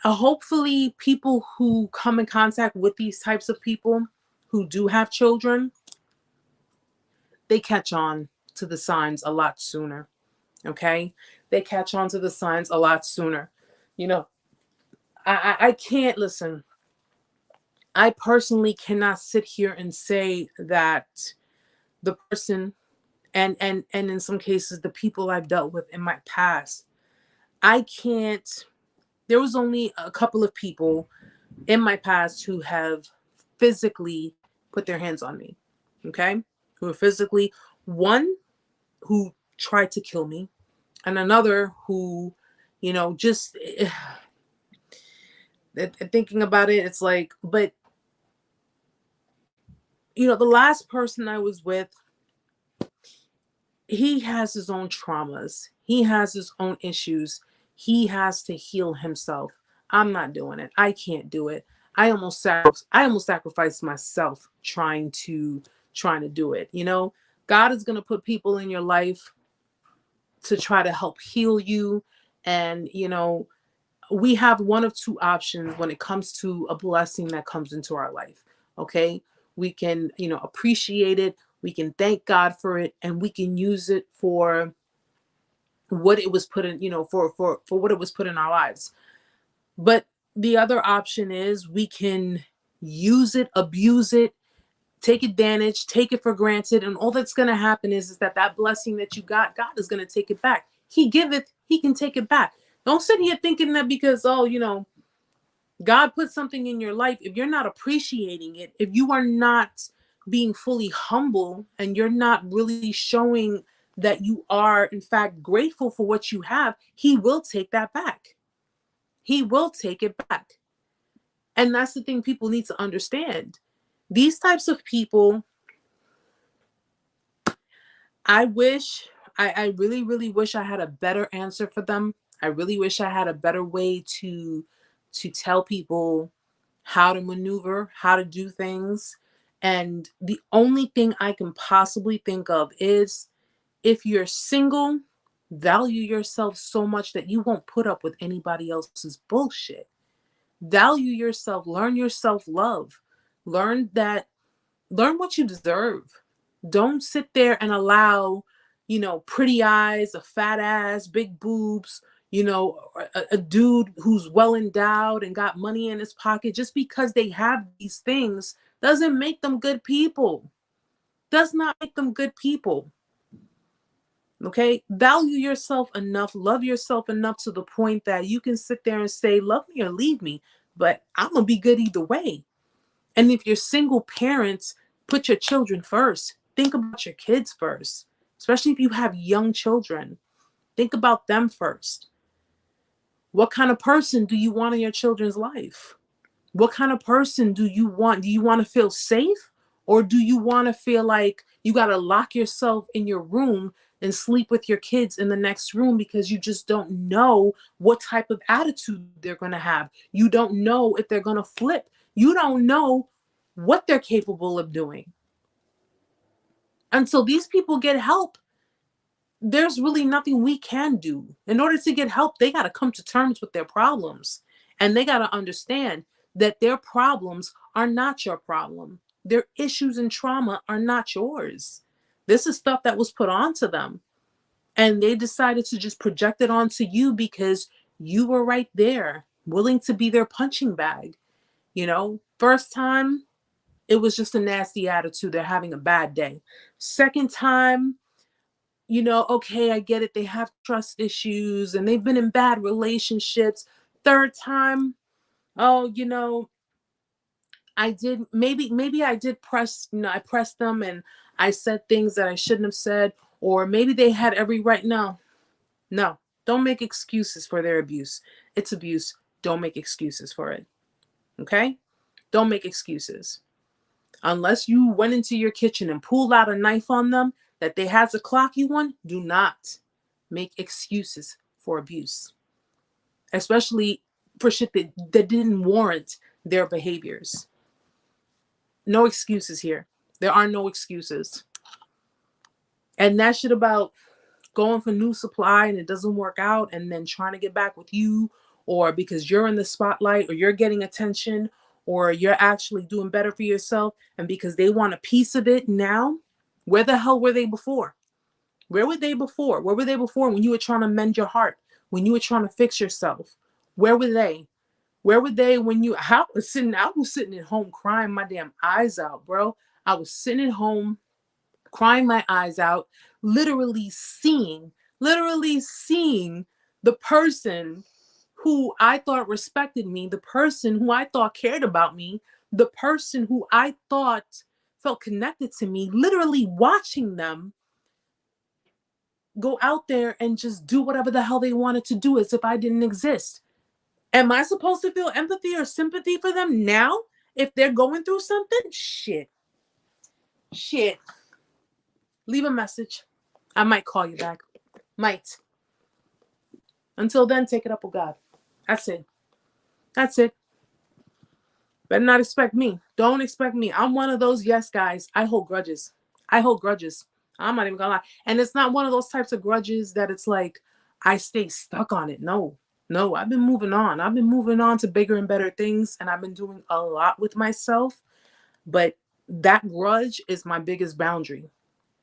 hopefully people who come in contact with these types of people who do have children, they catch on to the signs a lot sooner. Okay? They catch on to the signs a lot sooner. I can't listen. I personally cannot sit here and say that the person and in some cases the people I've dealt with in my past, I can't. There was only a couple of people in my past who have physically put their hands on me. Okay? Who are physically, one who tried to kill me, and another who, just thinking about it, it's like, but the last person I was with, he has his own traumas. He has his own issues. He has to heal himself. I'm not doing it. I can't do it. I almost sacrificed myself trying to do it. God is going to put people in your life to try to help heal you. And, we have one of two options when it comes to a blessing that comes into our life. Okay. We can, appreciate it. We can thank God for it, and we can use it for what it was put in, for what it was put in our lives. But the other option is we can use it, abuse it, take advantage, take it for granted. And all that's going to happen is that blessing that you got, God is going to take it back. He giveth, he can take it back. Don't sit here thinking that because, God put something in your life, if you're not appreciating it, if you are not being fully humble and you're not really showing that you are, in fact, grateful for what you have, he will take that back. He will take it back. And that's the thing people need to understand. These types of people, I really, really wish I had a better answer for them. I really wish I had a better way to tell people how to maneuver, how to do things. And the only thing I can possibly think of is, if you're single, value yourself so much that you won't put up with anybody else's bullshit. Value yourself, learn your self-love. Learn what you deserve. Don't sit there and allow, pretty eyes, a fat ass, big boobs, a dude who's well endowed and got money in his pocket. Just because they have these things doesn't make them good people. Does not make them good people. Okay? Value yourself enough, love yourself enough to the point that you can sit there and say, love me or leave me, but I'm going to be good either way. And if you're single parents, put your children first. Think about your kids first, especially if you have young children. Think about them first. What kind of person do you want in your children's life? What kind of person do you want? Do you want to feel safe? Or do you want to feel like you got to lock yourself in your room and sleep with your kids in the next room because you just don't know what type of attitude they're going to have? You don't know if they're going to flip. You don't know what they're capable of doing. Until these people get help, there's really nothing we can do. In order to get help, they got to come to terms with their problems. And they got to understand that their problems are not your problem. Their issues and trauma are not yours. This is stuff that was put onto them. And they decided to just project it onto you because you were right there, willing to be their punching bag. First time, it was just a nasty attitude. They're having a bad day. Second time, okay, I get it. They have trust issues and they've been in bad relationships. Third time, oh, maybe I did press, I pressed them and I said things that I shouldn't have said, or maybe they had every right. No, don't make excuses for their abuse. It's abuse. Don't make excuses for it. Okay? Don't make excuses. Unless you went into your kitchen and pulled out a knife on them that they had to clock you on, do not make excuses for abuse. Especially for shit that didn't warrant their behaviors. No excuses here. There are no excuses. And that shit about going for new supply and it doesn't work out and then trying to get back with you, or because you're in the spotlight or you're getting attention or you're actually doing better for yourself, and because they want a piece of it now, where the hell were they before? Where were they before? Where were they before when you were trying to mend your heart, when you were trying to fix yourself? Where were they? Where were they when I was sitting at home crying my damn eyes out, bro. I was sitting at home crying my eyes out, literally seeing the person who I thought respected me, the person who I thought cared about me, the person who I thought felt connected to me, literally watching them go out there and just do whatever the hell they wanted to do as if I didn't exist. Am I supposed to feel empathy or sympathy for them now if they're going through something? Shit. Leave a message. I might call you back. Might. Until then, take it up with God. That's it. Better not expect me. Don't expect me. I'm one of those yes guys. I hold grudges. I'm not even gonna lie. And it's not one of those types of grudges that it's like I stay stuck on it. No, I've been moving on. I've been moving on to bigger and better things, and I've been doing a lot with myself. But that grudge is my biggest boundary.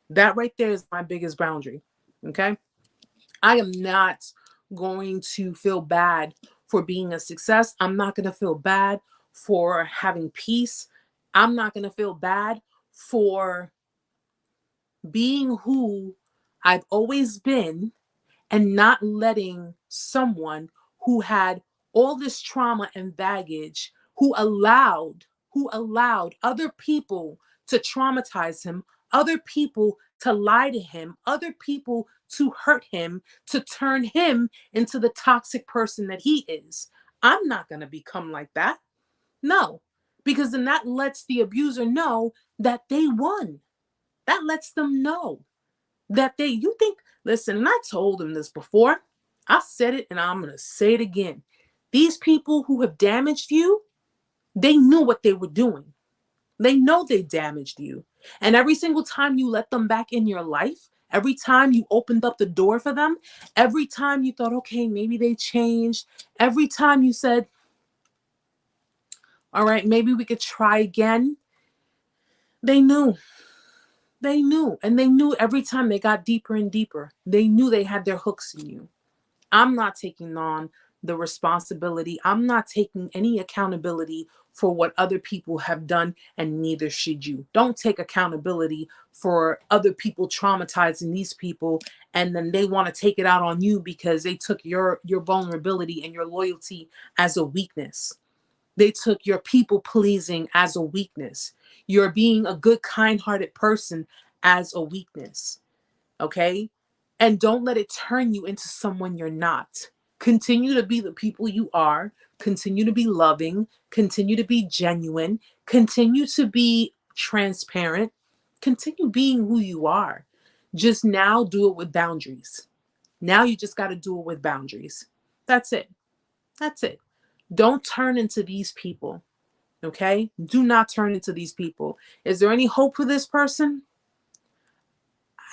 That right there is my biggest boundary. Okay? I am not going to feel bad for being a success. I'm not going to feel bad for having peace. I'm not going to feel bad for being who I've always been and not letting someone who had all this trauma and baggage, who allowed other people to traumatize him, other people to lie to him, other people to hurt him, to turn him into the toxic person that he is. I'm not going to become like that. No, because then that lets the abuser know that they won. That lets them know that you think, listen, and I told him this before. I said it and I'm going to say it again. These people who have damaged you, they knew what they were doing. They know they damaged you. And every single time you let them back in your life, every time you opened up the door for them, every time you thought, okay, maybe they changed, every time you said, all right, maybe we could try again, they knew. They knew. And they knew every time they got deeper and deeper. They knew they had their hooks in you. I'm not taking on the responsibility. I'm not taking any accountability for what other people have done, and neither should you. Don't take accountability for other people traumatizing these people, and then they want to take it out on you because they took your vulnerability and your loyalty as a weakness. They took your people pleasing as a weakness. You're being a good, kind-hearted person as a weakness. Okay? And don't let it turn you into someone you're not. Continue to be the people you are. Continue to be loving. Continue to be genuine. Continue to be transparent. Continue being who you are. Just now do it with boundaries. Now you just got to do it with boundaries. That's it. That's it. Don't turn into these people. Okay? Do not turn into these people. Is there any hope for this person?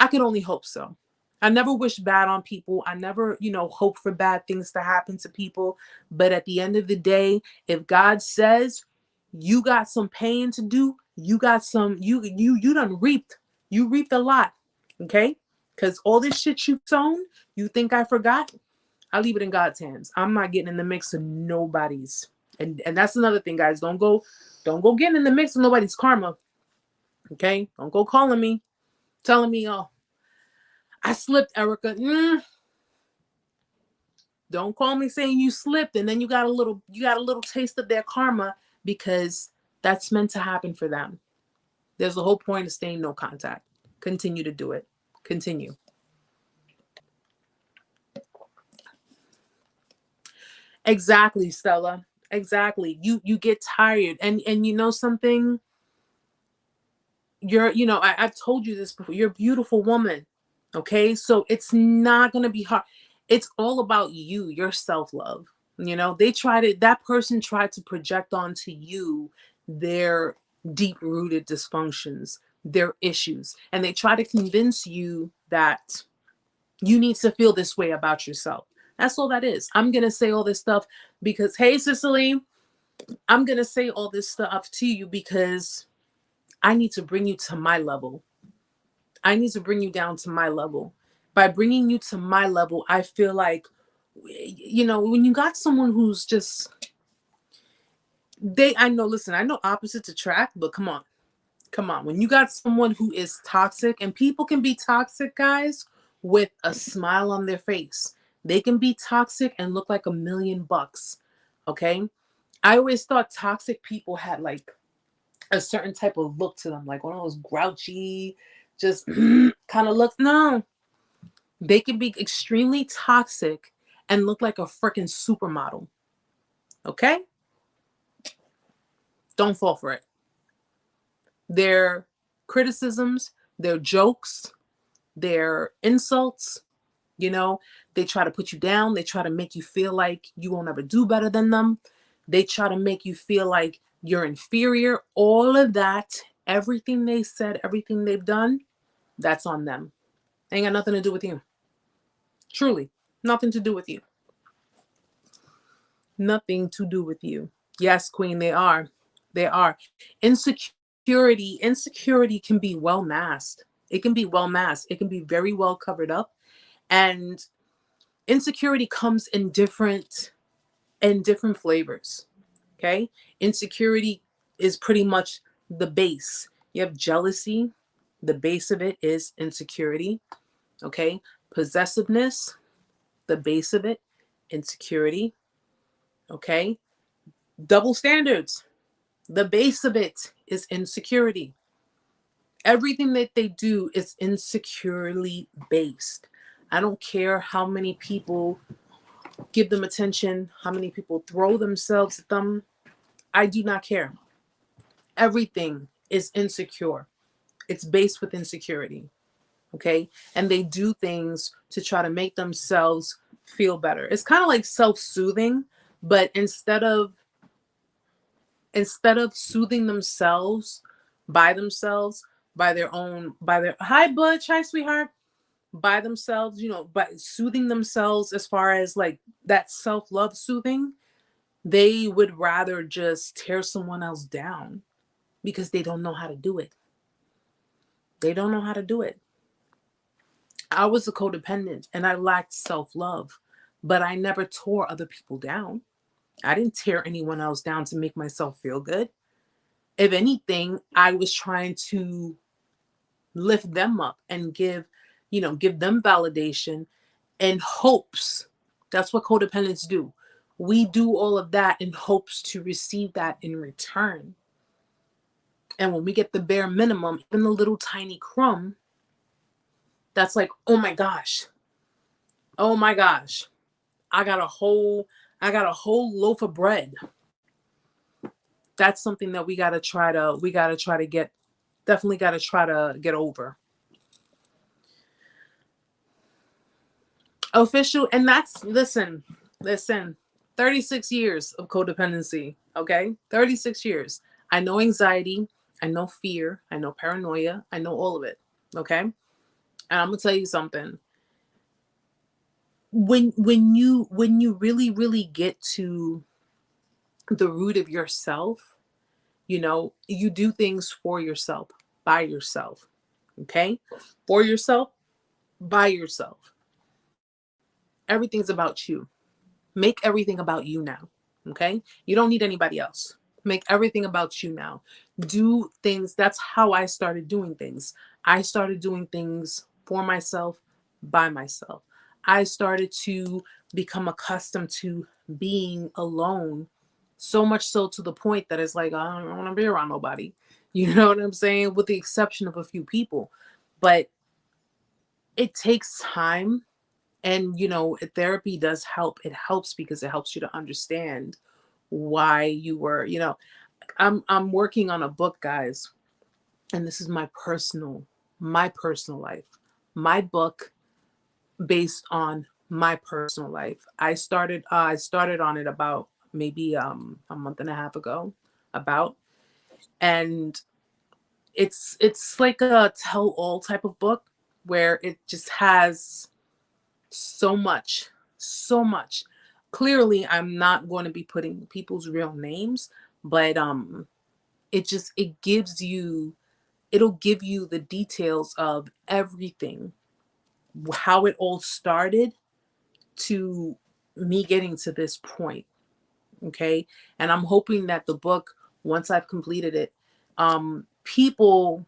I can only hope so. I never wish bad on people. I never, hope for bad things to happen to people. But at the end of the day, if God says you got some pain to do, you got some, you done reaped. You reaped a lot. Okay? Because all this shit you've sown, you think I forgot? I leave it in God's hands. I'm not getting in the mix of nobody's. And that's another thing, guys. Don't go getting in the mix of nobody's karma. Okay? Don't go calling me, telling me, oh, I slipped, Erica. Don't call me saying you slipped and then you got a little taste of their karma, because that's meant to happen for them. There's the whole point of staying no contact. Continue to do it. Continue. Exactly, Stella. Exactly. You get tired, and you know something. I've told you this before. You're a beautiful woman. Okay, so it's not gonna be hard. It's all about you, your self-love. That person tried to project onto you their deep-rooted dysfunctions, their issues, and they try to convince you that you need to feel this way about yourself. That's all that is. I'm gonna say all this stuff because, hey, Cicely, I'm gonna say all this stuff to you because I need to bring you to my level. I need to bring you down to my level. By bringing you to my level, I feel like, when you got someone who's just, I know opposites attract, but come on. When you got someone who is toxic, and people can be toxic, guys, with a smile on their face. They can be toxic and look like $1,000,000. Okay. I always thought toxic people had like a certain type of look to them, like one of those grouchy, just kind of looks. No, they can be extremely toxic and look like a freaking supermodel. Okay? Don't fall for it. Their criticisms, their jokes, their insults, they try to put you down. They try to make you feel like you won't ever do better than them. They try to make you feel like you're inferior. All of that, everything they said, everything they've done, that's on them. Ain't got nothing to do with you. Truly, nothing to do with you. Nothing to do with you. Yes, Queen, they are. They are. Insecurity can be well masked. It can be well masked. It can be very well covered up. And insecurity comes in different flavors. Okay? Insecurity is pretty much the base. You have jealousy. The base of it is insecurity. Okay. Possessiveness. The base of it, insecurity. Okay. Double standards. The base of it is insecurity. Everything that they do is insecurely based. I don't care how many people give them attention, how many people throw themselves at them. I do not care. Everything is insecure. It's based with insecurity. Okay. And they do things to try to make themselves feel better. It's kind of like self-soothing, but instead of soothing themselves by themselves, by their hi butch, hi sweetheart, by themselves, by soothing themselves as far as like that self-love soothing, they would rather just tear someone else down because they don't know how to do it. They don't know how to do it. I was a codependent and I lacked self-love, but I never tore other people down. I didn't tear anyone else down to make myself feel good. If anything, I was trying to lift them up and give them validation and hopes. That's what codependents do. We do all of that in hopes to receive that in return. And when we get the bare minimum, even the little tiny crumb, that's like, oh my gosh. Oh my gosh. I got a whole loaf of bread. That's something that we gotta try to get, definitely gotta try to get over. Official, and that's, listen, 36 years of codependency, okay? 36 years. I know anxiety, I know fear, I know paranoia, I know all of it, okay? And I'm gonna tell you something. When you really, really get to the root of yourself, you do things for yourself, by yourself, okay? For yourself, by yourself. Everything's about you. Make everything about you now, okay? You don't need anybody else. Make everything about you now. Do things. That's how I started doing things. I started doing things for myself, by myself. I started to become accustomed to being alone, so much so to the point that it's like, I don't want to be around nobody. You know what I'm saying? With the exception of a few people. But it takes time. And, therapy does help. It helps because it helps you to understand why you were, I'm working on a book, guys. And this is my personal life. My book based on my personal life. I started on it about maybe a month and a half ago, about. And it's like a tell all type of book where it just has so much, so much. Clearly, I'm not going to be putting people's real names, but it'll give you the details of everything, how it all started to me getting to this point. Okay. And I'm hoping that the book, once I've completed it, people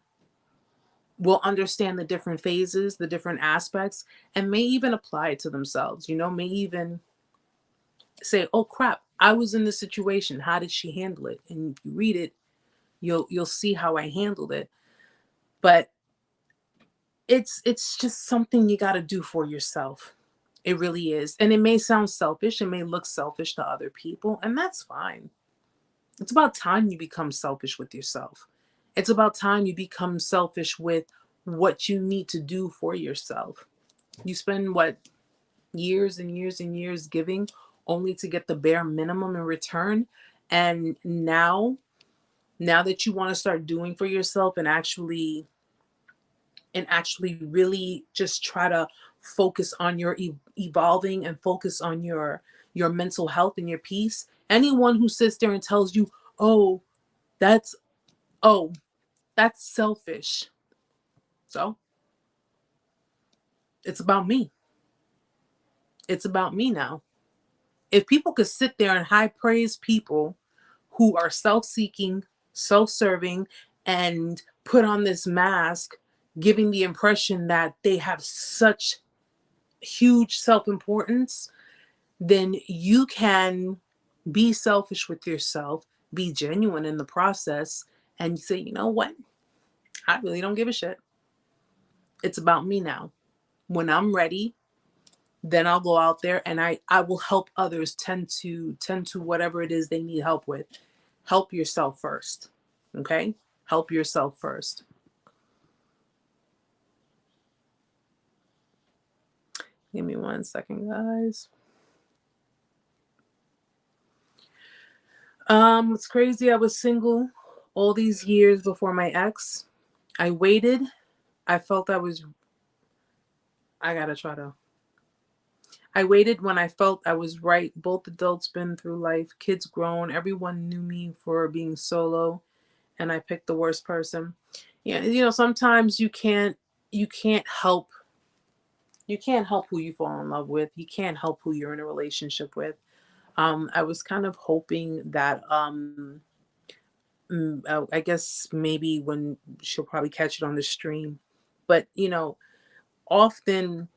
will understand the different phases, the different aspects, and may even apply it to themselves, may even say, oh crap, I was in this situation. How did she handle it? And if you read it, you'll see how I handled it. But it's just something you got to do for yourself. It really is. And it may sound selfish, it may look selfish to other people, and that's fine. It's about time you become selfish with yourself. It's about time you become selfish with what you need to do for yourself. You spend years and years and years giving only to get the bare minimum in return. And now that you want to start doing for yourself and actually really just try to focus on your evolving and focus on your mental health and your peace. Anyone who sits there and tells you, oh, that's selfish. So it's about me. It's about me now. If people could sit there and high praise people who are self-seeking, self-serving, and put on this mask, giving the impression that they have such huge self-importance, then you can be selfish with yourself, be genuine in the process, and say, you know what? I really don't give a shit. It's about me now. When I'm ready, then I'll go out there and I will help others tend to whatever it is they need help with. Help yourself first. Okay? Help yourself first. Give me 1 second, guys. It's crazy. I was single all these years before my ex. I waited. I felt I waited when I felt I was right. Both adults been through life, kids grown, everyone knew me for being solo, and I picked the worst person. Yeah, sometimes you can't help who you fall in love with. You can't help who you're in a relationship with. I was kind of hoping that I guess maybe when she'll probably catch it on the stream, but often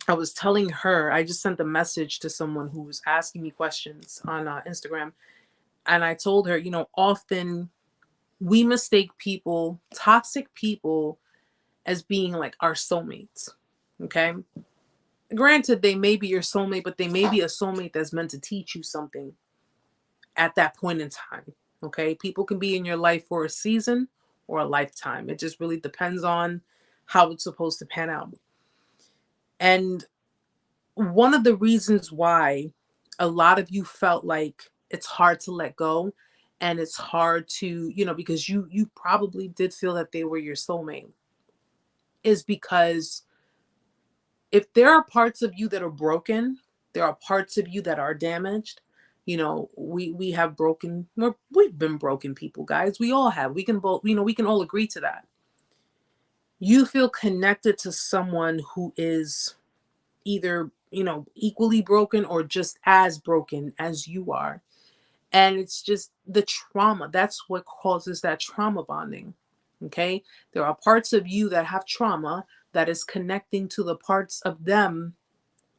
I was telling her, I just sent a message to someone who was asking me questions on Instagram, and I told her, often we mistake people, toxic people, as being like our soulmates. Okay. Granted, they may be your soulmate, but they may be a soulmate that's meant to teach you something at that point in time. Okay. People can be in your life for a season or a lifetime. It just really depends on how it's supposed to pan out. And one of the reasons why a lot of you felt like it's hard to let go and it's hard to, because you probably did feel that they were your soulmate, is because if there are parts of you that are broken, there are parts of you that are damaged. We have we've been broken people, guys. We all have. We can both, we can all agree to that. You feel connected to someone who is either, equally broken or just as broken as you are. And it's just the trauma. That's what causes that trauma bonding. Okay. There are parts of you that have trauma that is connecting to the parts of them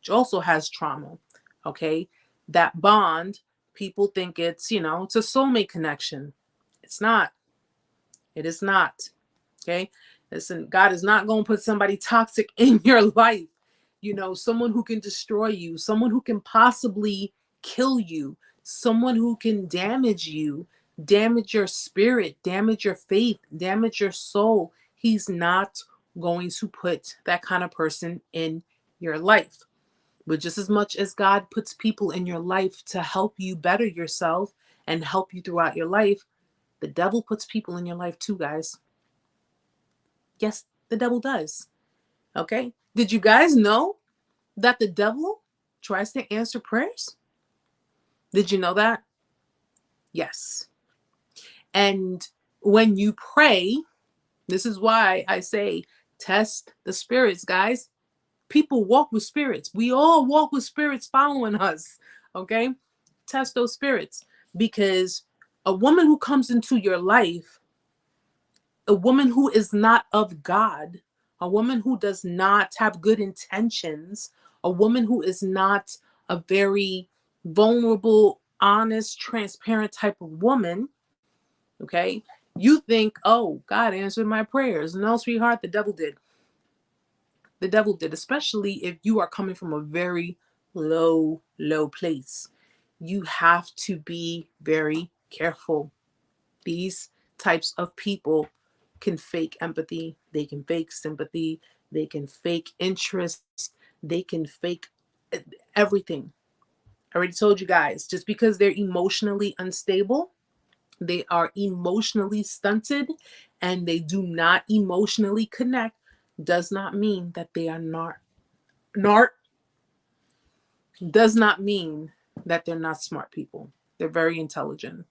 which also has trauma. Okay. That bond, people think it's a soulmate connection. It's not. It is not. Okay. Listen, God is not going to put somebody toxic in your life. Someone who can destroy you, someone who can possibly kill you, someone who can damage you, damage your spirit, damage your faith, damage your soul. He's not going to put that kind of person in your life. But just as much as God puts people in your life to help you better yourself and help you throughout your life, the devil puts people in your life too, guys. Yes, the devil does. Okay. Did you guys know that the devil tries to answer prayers? Did you know that? Yes. And when you pray, this is why I say test the spirits, guys. People walk with spirits. We all walk with spirits following us. Okay. Test those spirits, because a woman who comes into your life, a woman who is not of God, a woman who does not have good intentions, a woman who is not a very vulnerable, honest, transparent type of woman, okay? You think, oh, God answered my prayers. No, sweetheart, the devil did. The devil did, especially if you are coming from a very low place. You have to be very careful. These types of people can fake empathy, they can fake sympathy, they can fake interest, they can fake everything. I already told you guys, just because they're emotionally unstable, they are emotionally stunted, and they do not emotionally connect, does not mean that they are not narc, does not mean that they're not smart people. They're very intelligent.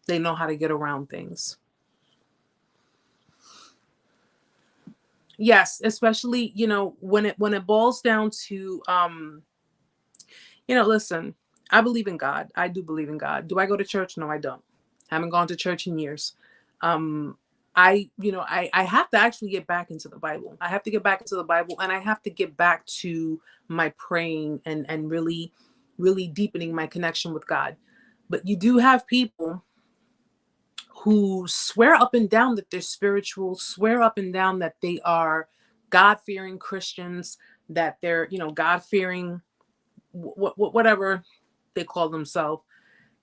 They know how to get around things. Yes, especially, when it boils down to listen, I believe in God. I do believe in God. Do I go to church? No, I don't. I haven't gone to church in years. I have to actually get back into the Bible. I have to get back into the Bible, and I have to get back to my praying and really, really deepening my connection with God. But you do have people who swear up and down that they're spiritual, swear up and down that they are God-fearing Christians, that they're, God-fearing, whatever they call themselves.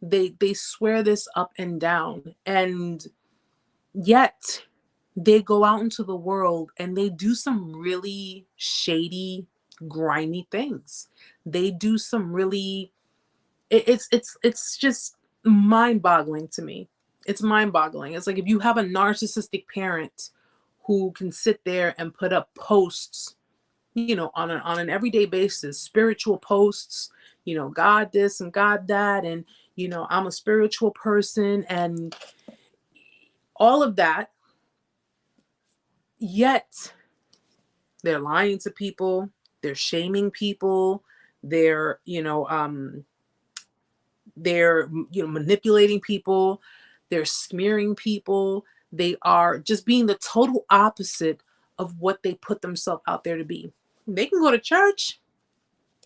They swear this up and down, and yet they go out into the world and they do some really shady, grimy things. They do some really, it's just mind-boggling to me. It's mind-boggling. It's like if you have a narcissistic parent who can sit there and put up posts, on an everyday basis, spiritual posts, God this and God that, and I'm a spiritual person and all of that, yet they're lying to people, they're shaming people, they're manipulating people, they're smearing people, they are just being the total opposite of what they put themselves out there to be. They can go to church.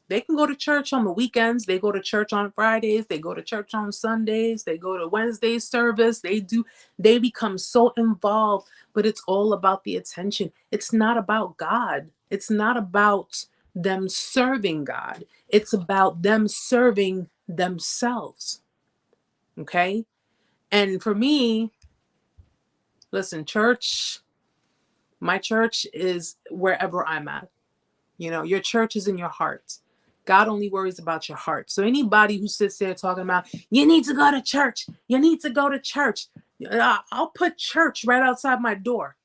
They can go to church on the weekends. They go to church on Fridays. They go to church on Sundays. They go to Wednesday service. They become so involved, but it's all about the attention. It's not about God. It's not about them serving God. It's about them serving themselves. Okay? And for me, listen, church, my church is wherever I'm at. Your church is in your heart. God only worries about your heart. So anybody who sits there talking about, you need to go to church, you need to go to church, I'll put church right outside my door.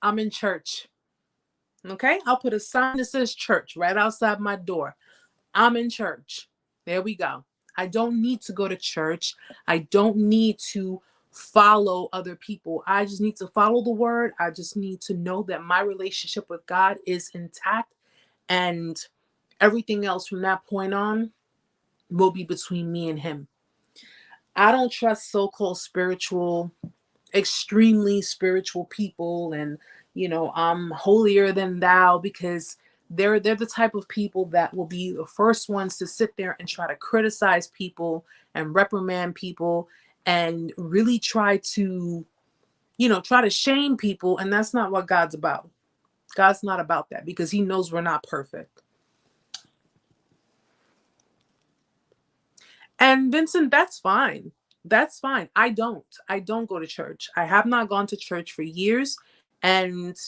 I'm in church. Okay? I'll put a sign that says church right outside my door. I'm in church. There we go. I don't need to go to church. I don't need to follow other people. I just need to follow the word. I just need to know that my relationship with God is intact, and everything else from that point on will be between me and him. I don't trust so-called spiritual, extremely spiritual people, and I'm holier than thou, because they're the type of people that will be the first ones to sit there and try to criticize people and reprimand people and really try to shame people. And that's not what God's about. God's not about that, because he knows we're not perfect. And Vincent, that's fine. That's fine. I don't go to church. I have not gone to church for years. And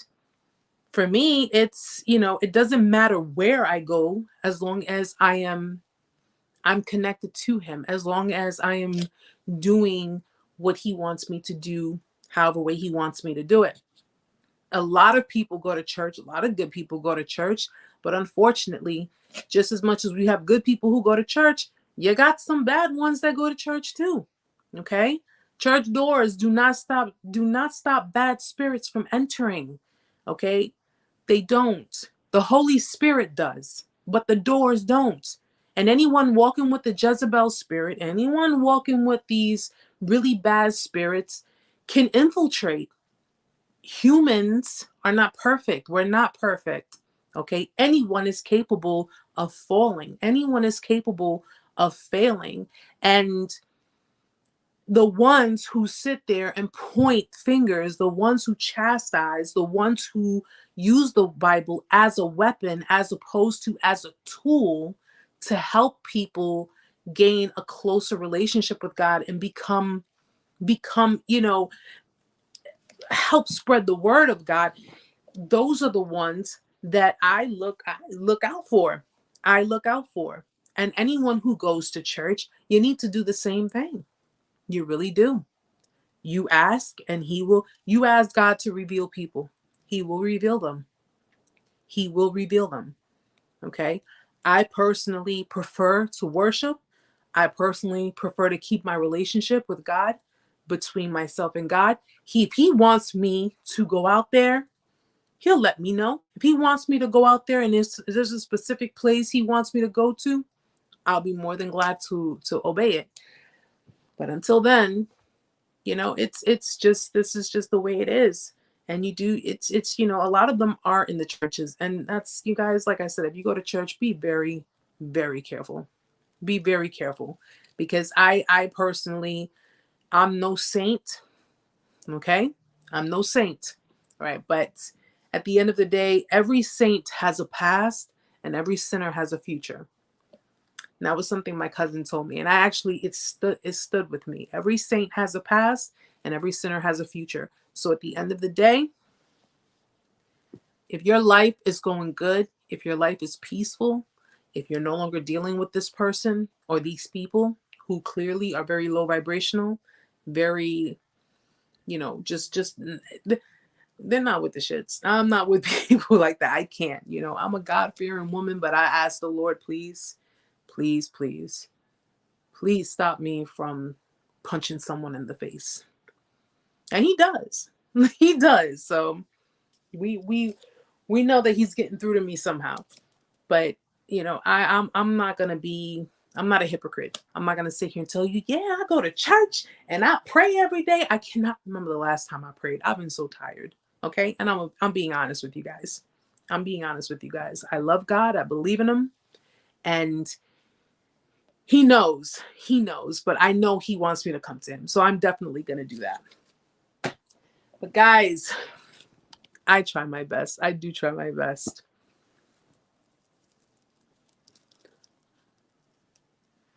for me, it's, it doesn't matter where I go, as long as I'm connected to him, as long as I am doing what he wants me to do, however way he wants me to do it. A lot of people go to church, a lot of good people go to church, but unfortunately, just as much as we have good people who go to church, you got some bad ones that go to church too. Okay? Church doors do not stop bad spirits from entering. Okay? They don't. The Holy Spirit does, but the doors don't. And anyone walking with the Jezebel spirit, anyone walking with these really bad spirits can infiltrate. Humans are not perfect. We're not perfect. Okay? Anyone is capable of falling. Anyone is capable of failing. And the ones who sit there and point fingers, the ones who chastise, the ones who use the Bible as a weapon as opposed to as a tool to help people gain a closer relationship with God and become, help spread the word of God. Those are the ones that I look out for. I look out for. And anyone who goes to church, you need to do the same thing. You really do. You ask and you ask God to reveal people. He will reveal them. He will reveal them. Okay. I personally prefer to worship. I personally prefer to keep my relationship with God between myself and God. If he wants me to go out there, he'll let me know. If he wants me to go out there and there's a specific place he wants me to go to, I'll be more than glad to obey it. But until then, You know, it's just, this is just the way it is. And you do, it's, you know, a lot of them are in the churches. And that's, you guys, like I said, if you go to church, be very, very careful. Be very careful. Because I personally, I'm no saint. Okay? I'm no saint. Right? But at the end of the day, every saint has a past and every sinner has a future. And that was something my cousin told me. And I actually, it stood with me. Every saint has a past and every sinner has a future. So at the end of the day, if your life is going good, if your life is peaceful, if you're no longer dealing with this person or these people who clearly are very low vibrational, very, you know, just they're not with the shits. I'm not with people like that. I can't, you know, I'm a God-fearing woman, but I ask the Lord, please, please, please, please stop me from punching someone in the face. And he does. He does. So we know that he's getting through to me somehow. But you know, I'm not gonna be, I'm not a hypocrite. I'm not gonna sit here and tell you, yeah, I go to church and I pray every day. I cannot remember the last time I prayed. I've been so tired. Okay. And I'm being honest with you guys. I'm being honest with you guys. I love God. I believe in him. And he knows, but I know he wants me to come to him. So I'm definitely gonna do that. But guys, I try my best. I do try my best.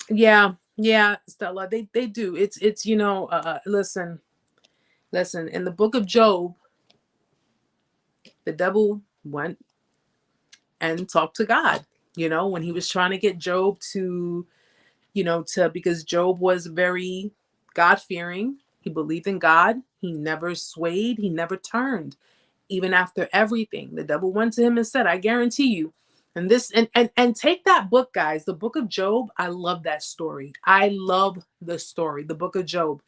Yeah, Stella. They do. It's you know. Listen. In the book of Job, the devil went and talked to God. You know, when he was trying to get Job to, you know, to, because Job was very God fearing. He believed in God. He never swayed. He never turned. Even after everything, the devil went to him and said, I guarantee you. And this, and take that book, guys, the book of Job. I love that story. I love the story, the book of Job.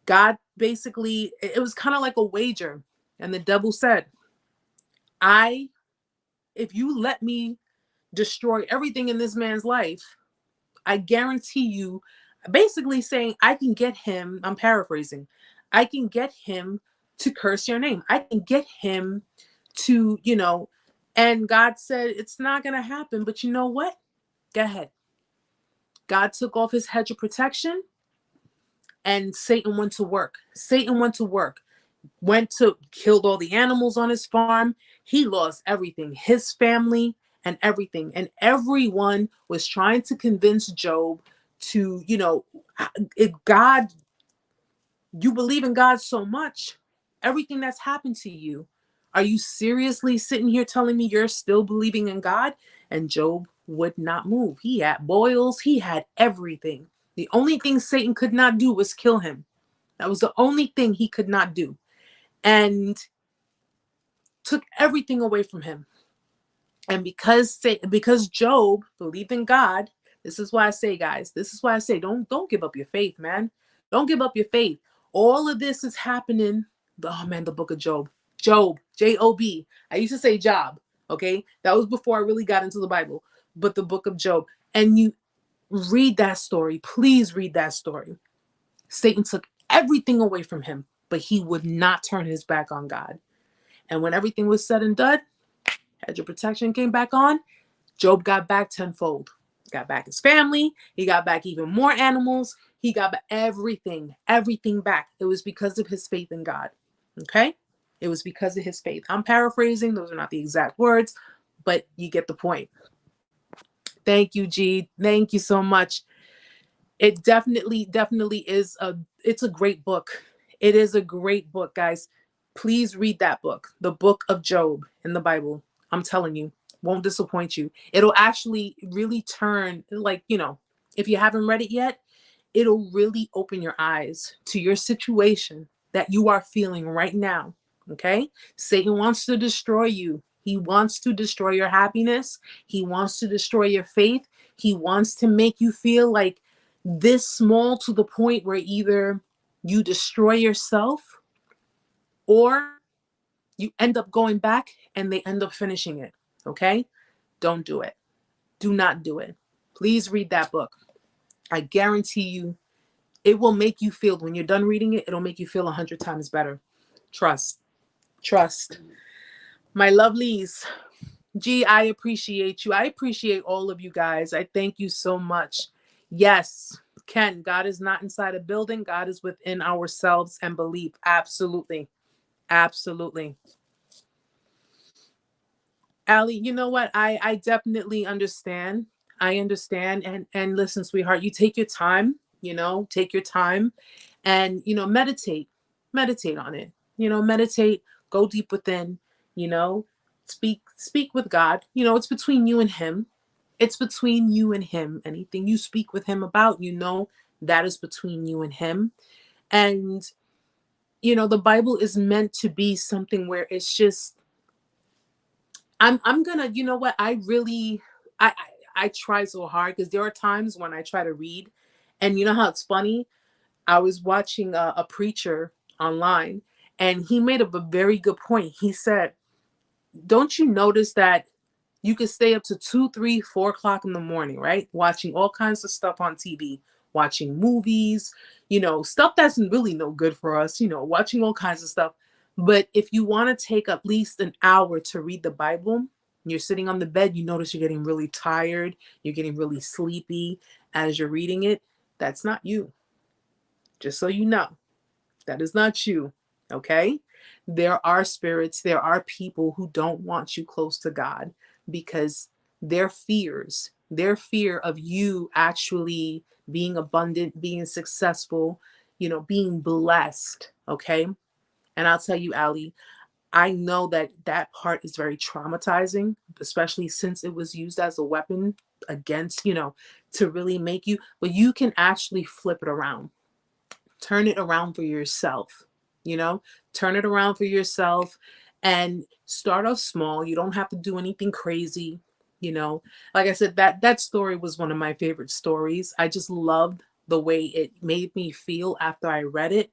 God basically, it was kind of like a wager. And the devil said, I, if you let me destroy everything in this man's life, I guarantee you, basically saying, I can get him, I'm paraphrasing, I can get him to curse your name. I can get him to, you know, and God said, it's not going to happen. But you know what? Go ahead. God took off his hedge of protection and Satan went to work. Satan went to work, went to killed all the animals on his farm. He lost everything, his family and everything. And everyone was trying to convince Job to, you know, if God, you believe in God so much, everything that's happened to you, are you seriously sitting here telling me you're still believing in God? And Job would not move. He had boils, he had everything. The only thing Satan could not do was kill him. That was the only thing he could not do. And took everything away from him. And because Job believed in God, this is why I say, guys, this is why I say, don't give up your faith, man. Don't give up your faith. All of this is happening. Oh man, the book of Job. Job, Job. I used to say Job. Okay, that was before I really got into the Bible. But the book of Job, and you read that story. Please read that story. Satan took everything away from him, but he would not turn his back on God. And when everything was said and done, hedge of protection came back on, Job got back tenfold. Got back his family. He got back even more animals. He got back everything back. It was because of his faith in God. Okay? It was because of his faith. I'm paraphrasing. Those are not the exact words, but you get the point. Thank you, G. Thank you so much. It definitely it's a great book. It is a great book, guys. Please read that book, the book of Job in the Bible. I'm telling you, won't disappoint you. It'll actually really turn, like, you know, if you haven't read it yet, it'll really open your eyes to your situation that you are feeling right now. Okay? Satan wants to destroy you. He wants to destroy your happiness. He wants to destroy your faith. He wants to make you feel like this small, to the point where either you destroy yourself or you end up going back and they end up finishing it. Okay? Don't do it. Do not do it. Please read that book. I guarantee you It will make you feel, when you're done reading it, it'll make you feel 100 times better. Trust. Trust. My lovelies, G, I appreciate you. I appreciate all of you guys. I thank you so much. Yes, Ken, God is not inside a building. God is within ourselves and belief. Absolutely. Absolutely. Allie, you know what? I definitely understand. I understand. And listen, sweetheart, you take your time, take your time and, meditate. Meditate on it. Meditate, go deep within, you know, speak with God. It's between you and him. It's between you and him. Anything you speak with him about, that is between you and him. And, the Bible is meant to be something where it's just, I'm gonna, you know what? I try so hard because there are times when I try to read, and you know how it's funny. I was watching a preacher online, and he made up a very good point. He said, "Don't you notice that you could stay up to 2, 3, 4 o'clock in the morning, right? Watching all kinds of stuff on TV, watching movies, stuff that's really no good for us, watching all kinds of stuff. But if you want to take at least an hour to read the Bible, you're sitting on the bed, you notice you're getting really tired, you're getting really sleepy as you're reading it. That's not you. Just so you know, that is not you. Okay? There are spirits, there are people who don't want you close to God because their fear of you actually being abundant, being successful, being blessed. Okay? And I'll tell you, Ali, I know that that part is very traumatizing, especially since it was used as a weapon against, to really make you, but you can actually flip it around. Turn it around for yourself, you know, turn it around for yourself and start off small. You don't have to do anything crazy, you know. Like I said, that story was one of my favorite stories. I just loved the way it made me feel after I read it.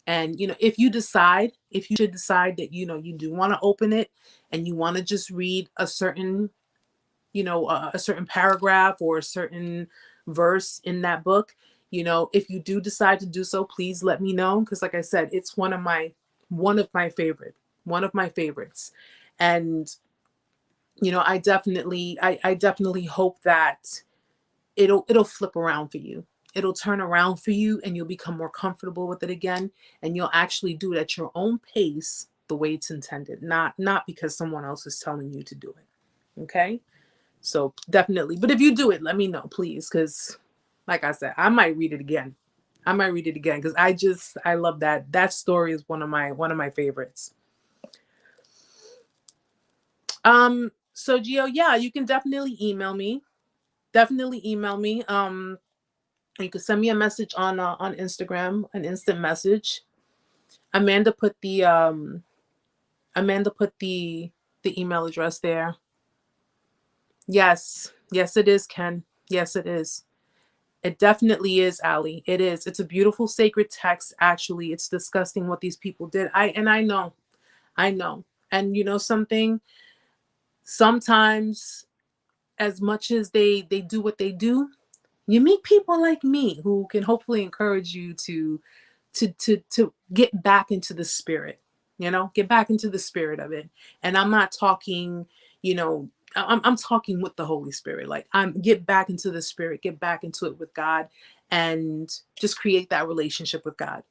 And if you should decide that you do want to open it and you want to just read a certain a certain paragraph or a certain verse in that book, if you do decide to do so, please let me know, because like I said, it's one of my favorites. And I definitely hope that it'll flip around for you. It'll turn around for you and you'll become more comfortable with it again, and you'll actually do it at your own pace, the way it's intended, not because someone else is telling you to do it. Okay? So definitely. But if you do it, let me know, please, cuz like I said, I might read it again. I might read it again cuz I love that. That story is one of my favorites. So Gio, yeah, you can definitely email me. Definitely email me. You can send me a message on Instagram, an instant message. Amanda put the Amanda put the email address there. Yes. Yes, it is, Ken. Yes, it is. It definitely is, Ali. It is. It's a beautiful sacred text. Actually, it's disgusting what these people did. I know. I know. And you know something? Sometimes, as much as they do what they do, you meet people like me who can hopefully encourage you to get back into the spirit, get back into the spirit of it. And I'm not talking, I'm talking with the Holy Spirit. Like, get back into the spirit, get back into it with God, and just create that relationship with God,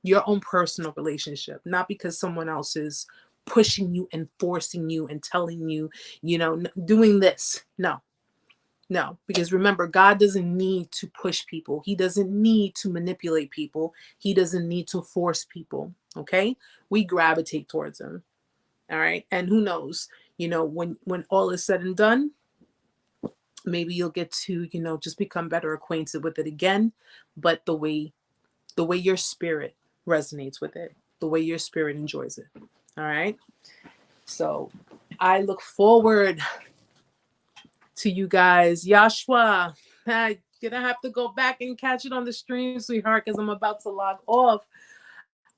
your own personal relationship, not because someone else is pushing you and forcing you and telling you, doing this. No, no, because remember, God doesn't need to push people. He doesn't need to manipulate people. He doesn't need to force people. Okay? We gravitate towards him. All right? And who knows, when all is said and done, maybe you'll get to, just become better acquainted with it again, but the way your spirit resonates with it, the way your spirit enjoys it. All right? So, I look forward to you guys. Yashua, I'm gonna have to go back and catch it on the stream, sweetheart, because I'm about to log off.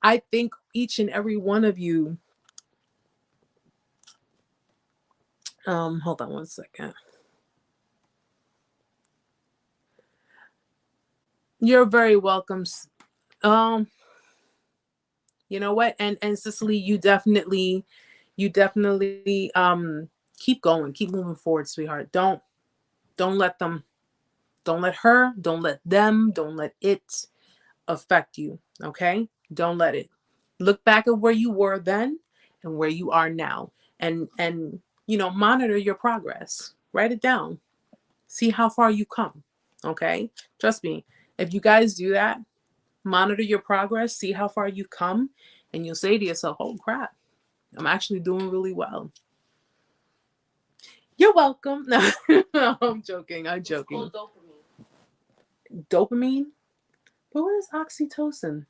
I thank each and every one of you. Hold on one second. You're very welcome. Um, you know what? And Cicely, you definitely keep going, keep moving forward, sweetheart. Don't let them, don't let her, don't let them, don't let it affect you. Okay? Don't let it. Look back at where you were then and where you are now. And monitor your progress. Write it down. See how far you come. Okay? Trust me. If you guys do that, monitor your progress, see how far you come, and you'll say to yourself, "Oh crap, I'm actually doing really well." You're welcome. No, I'm joking. I'm joking. It's called dopamine. Dopamine? But what is oxytocin?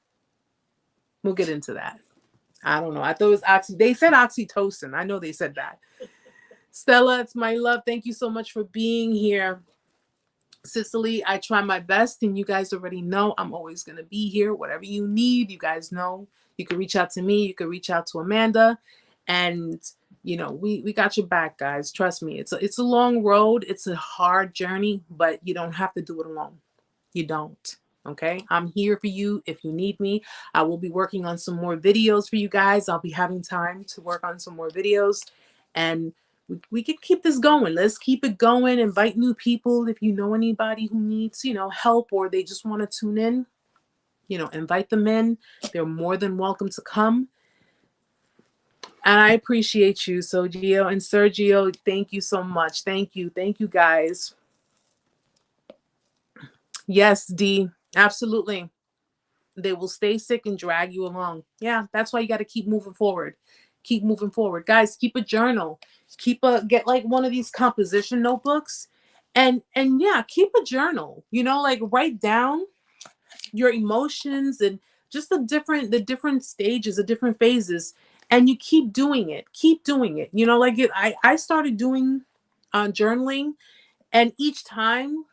We'll get into that. I don't know. I thought it was They said oxytocin. I know they said that. Stella, it's my love. Thank you so much for being here. Cicely, I try my best, and you guys already know I'm always going to be here. Whatever you need, you guys know. You can reach out to me. You can reach out to Amanda. And, we got your back, guys. Trust me. It's a long road. It's a hard journey, but you don't have to do it alone. You don't. Okay? I'm here for you if you need me. I will be working on some more videos for you guys. I'll be having time to work on some more videos. And we can keep this going. Let's keep it going. Invite new people. If you know anybody who needs, help, or they just want to tune in, invite them in. They're more than welcome to come. And I appreciate you, Sergio and Sergio. Thank you so much. Thank you. Thank you, guys. Yes, D. Absolutely. They will stay sick and drag you along. Yeah, that's why you got to keep moving forward. Keep moving forward. Guys, keep a journal. Get like one of these composition notebooks, and yeah, keep a journal. Like write down your emotions and just the different stages, the different phases, and you keep doing it. Keep doing it. I started doing journaling, and each time,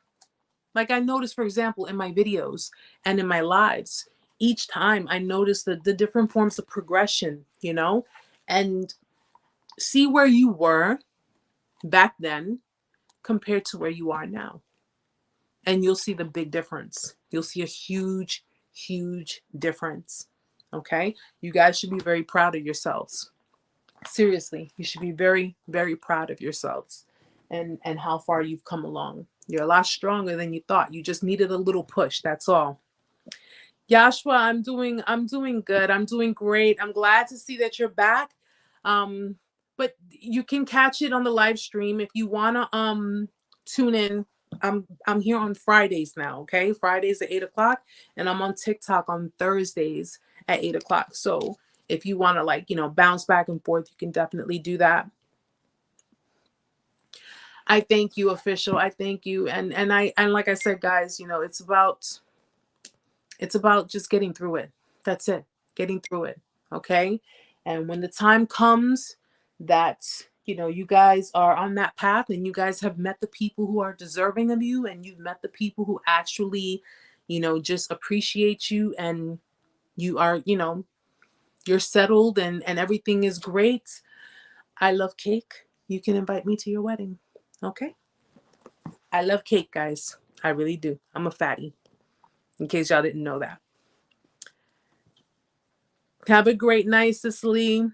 like I noticed, for example, in my videos and in my lives, each time I noticed the different forms of progression, and see where you were back then compared to where you are now. And you'll see the big difference. You'll see a huge, huge difference. Okay? You guys should be very proud of yourselves. Seriously, you should be very, very proud of yourselves and how far you've come along. You're a lot stronger than you thought. You just needed a little push. That's all. Yashua, I'm doing good. I'm doing great. I'm glad to see that you're back. But you can catch it on the live stream if you wanna tune in. I'm here on Fridays now, okay? Fridays at 8:00, and I'm on TikTok on Thursdays at 8:00. So if you want to bounce back and forth, you can definitely do that. I thank you, official. I thank you. And like I said, guys, it's about just getting through it. That's it. Getting through it. Okay? And when the time comes that you guys are on that path, and you guys have met the people who are deserving of you, and you've met the people who actually just appreciate you, and you are you're settled, and everything is great. I love cake. You can invite me to your wedding. Okay? I love cake, guys. I really do. I'm a fatty, in case y'all didn't know that. Have a great night, Cicely.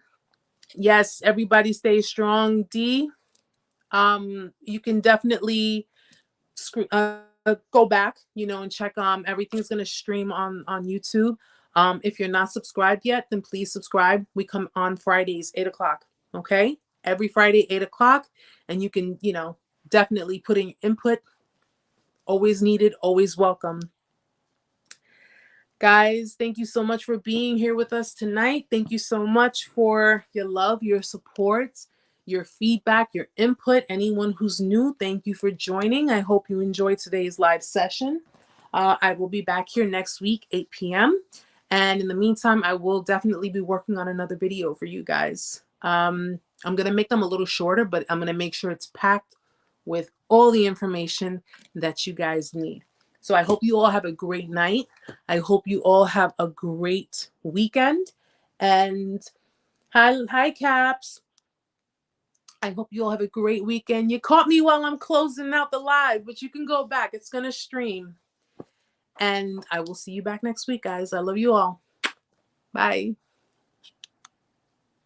Yes, everybody stay strong. D, you can definitely go back, and check. Everything's gonna stream on YouTube. If you're not subscribed yet, then please subscribe. We come on Fridays, 8:00. Okay, every Friday, 8:00, and you can, definitely put in input. Always needed, always welcome. Guys, thank you so much for being here with us tonight. Thank you so much for your love, your support, your feedback, your input. Anyone who's new, thank you for joining. I hope you enjoyed today's live session. I will be back here next week, 8 p.m. And in the meantime, I will definitely be working on another video for you guys. I'm going to make them a little shorter, but I'm going to make sure it's packed with all the information that you guys need. So I hope you all have a great night. I hope you all have a great weekend. And hi, Caps. I hope you all have a great weekend. You caught me while I'm closing out the live, but you can go back. It's going to stream. And I will see you back next week, guys. I love you all. Bye.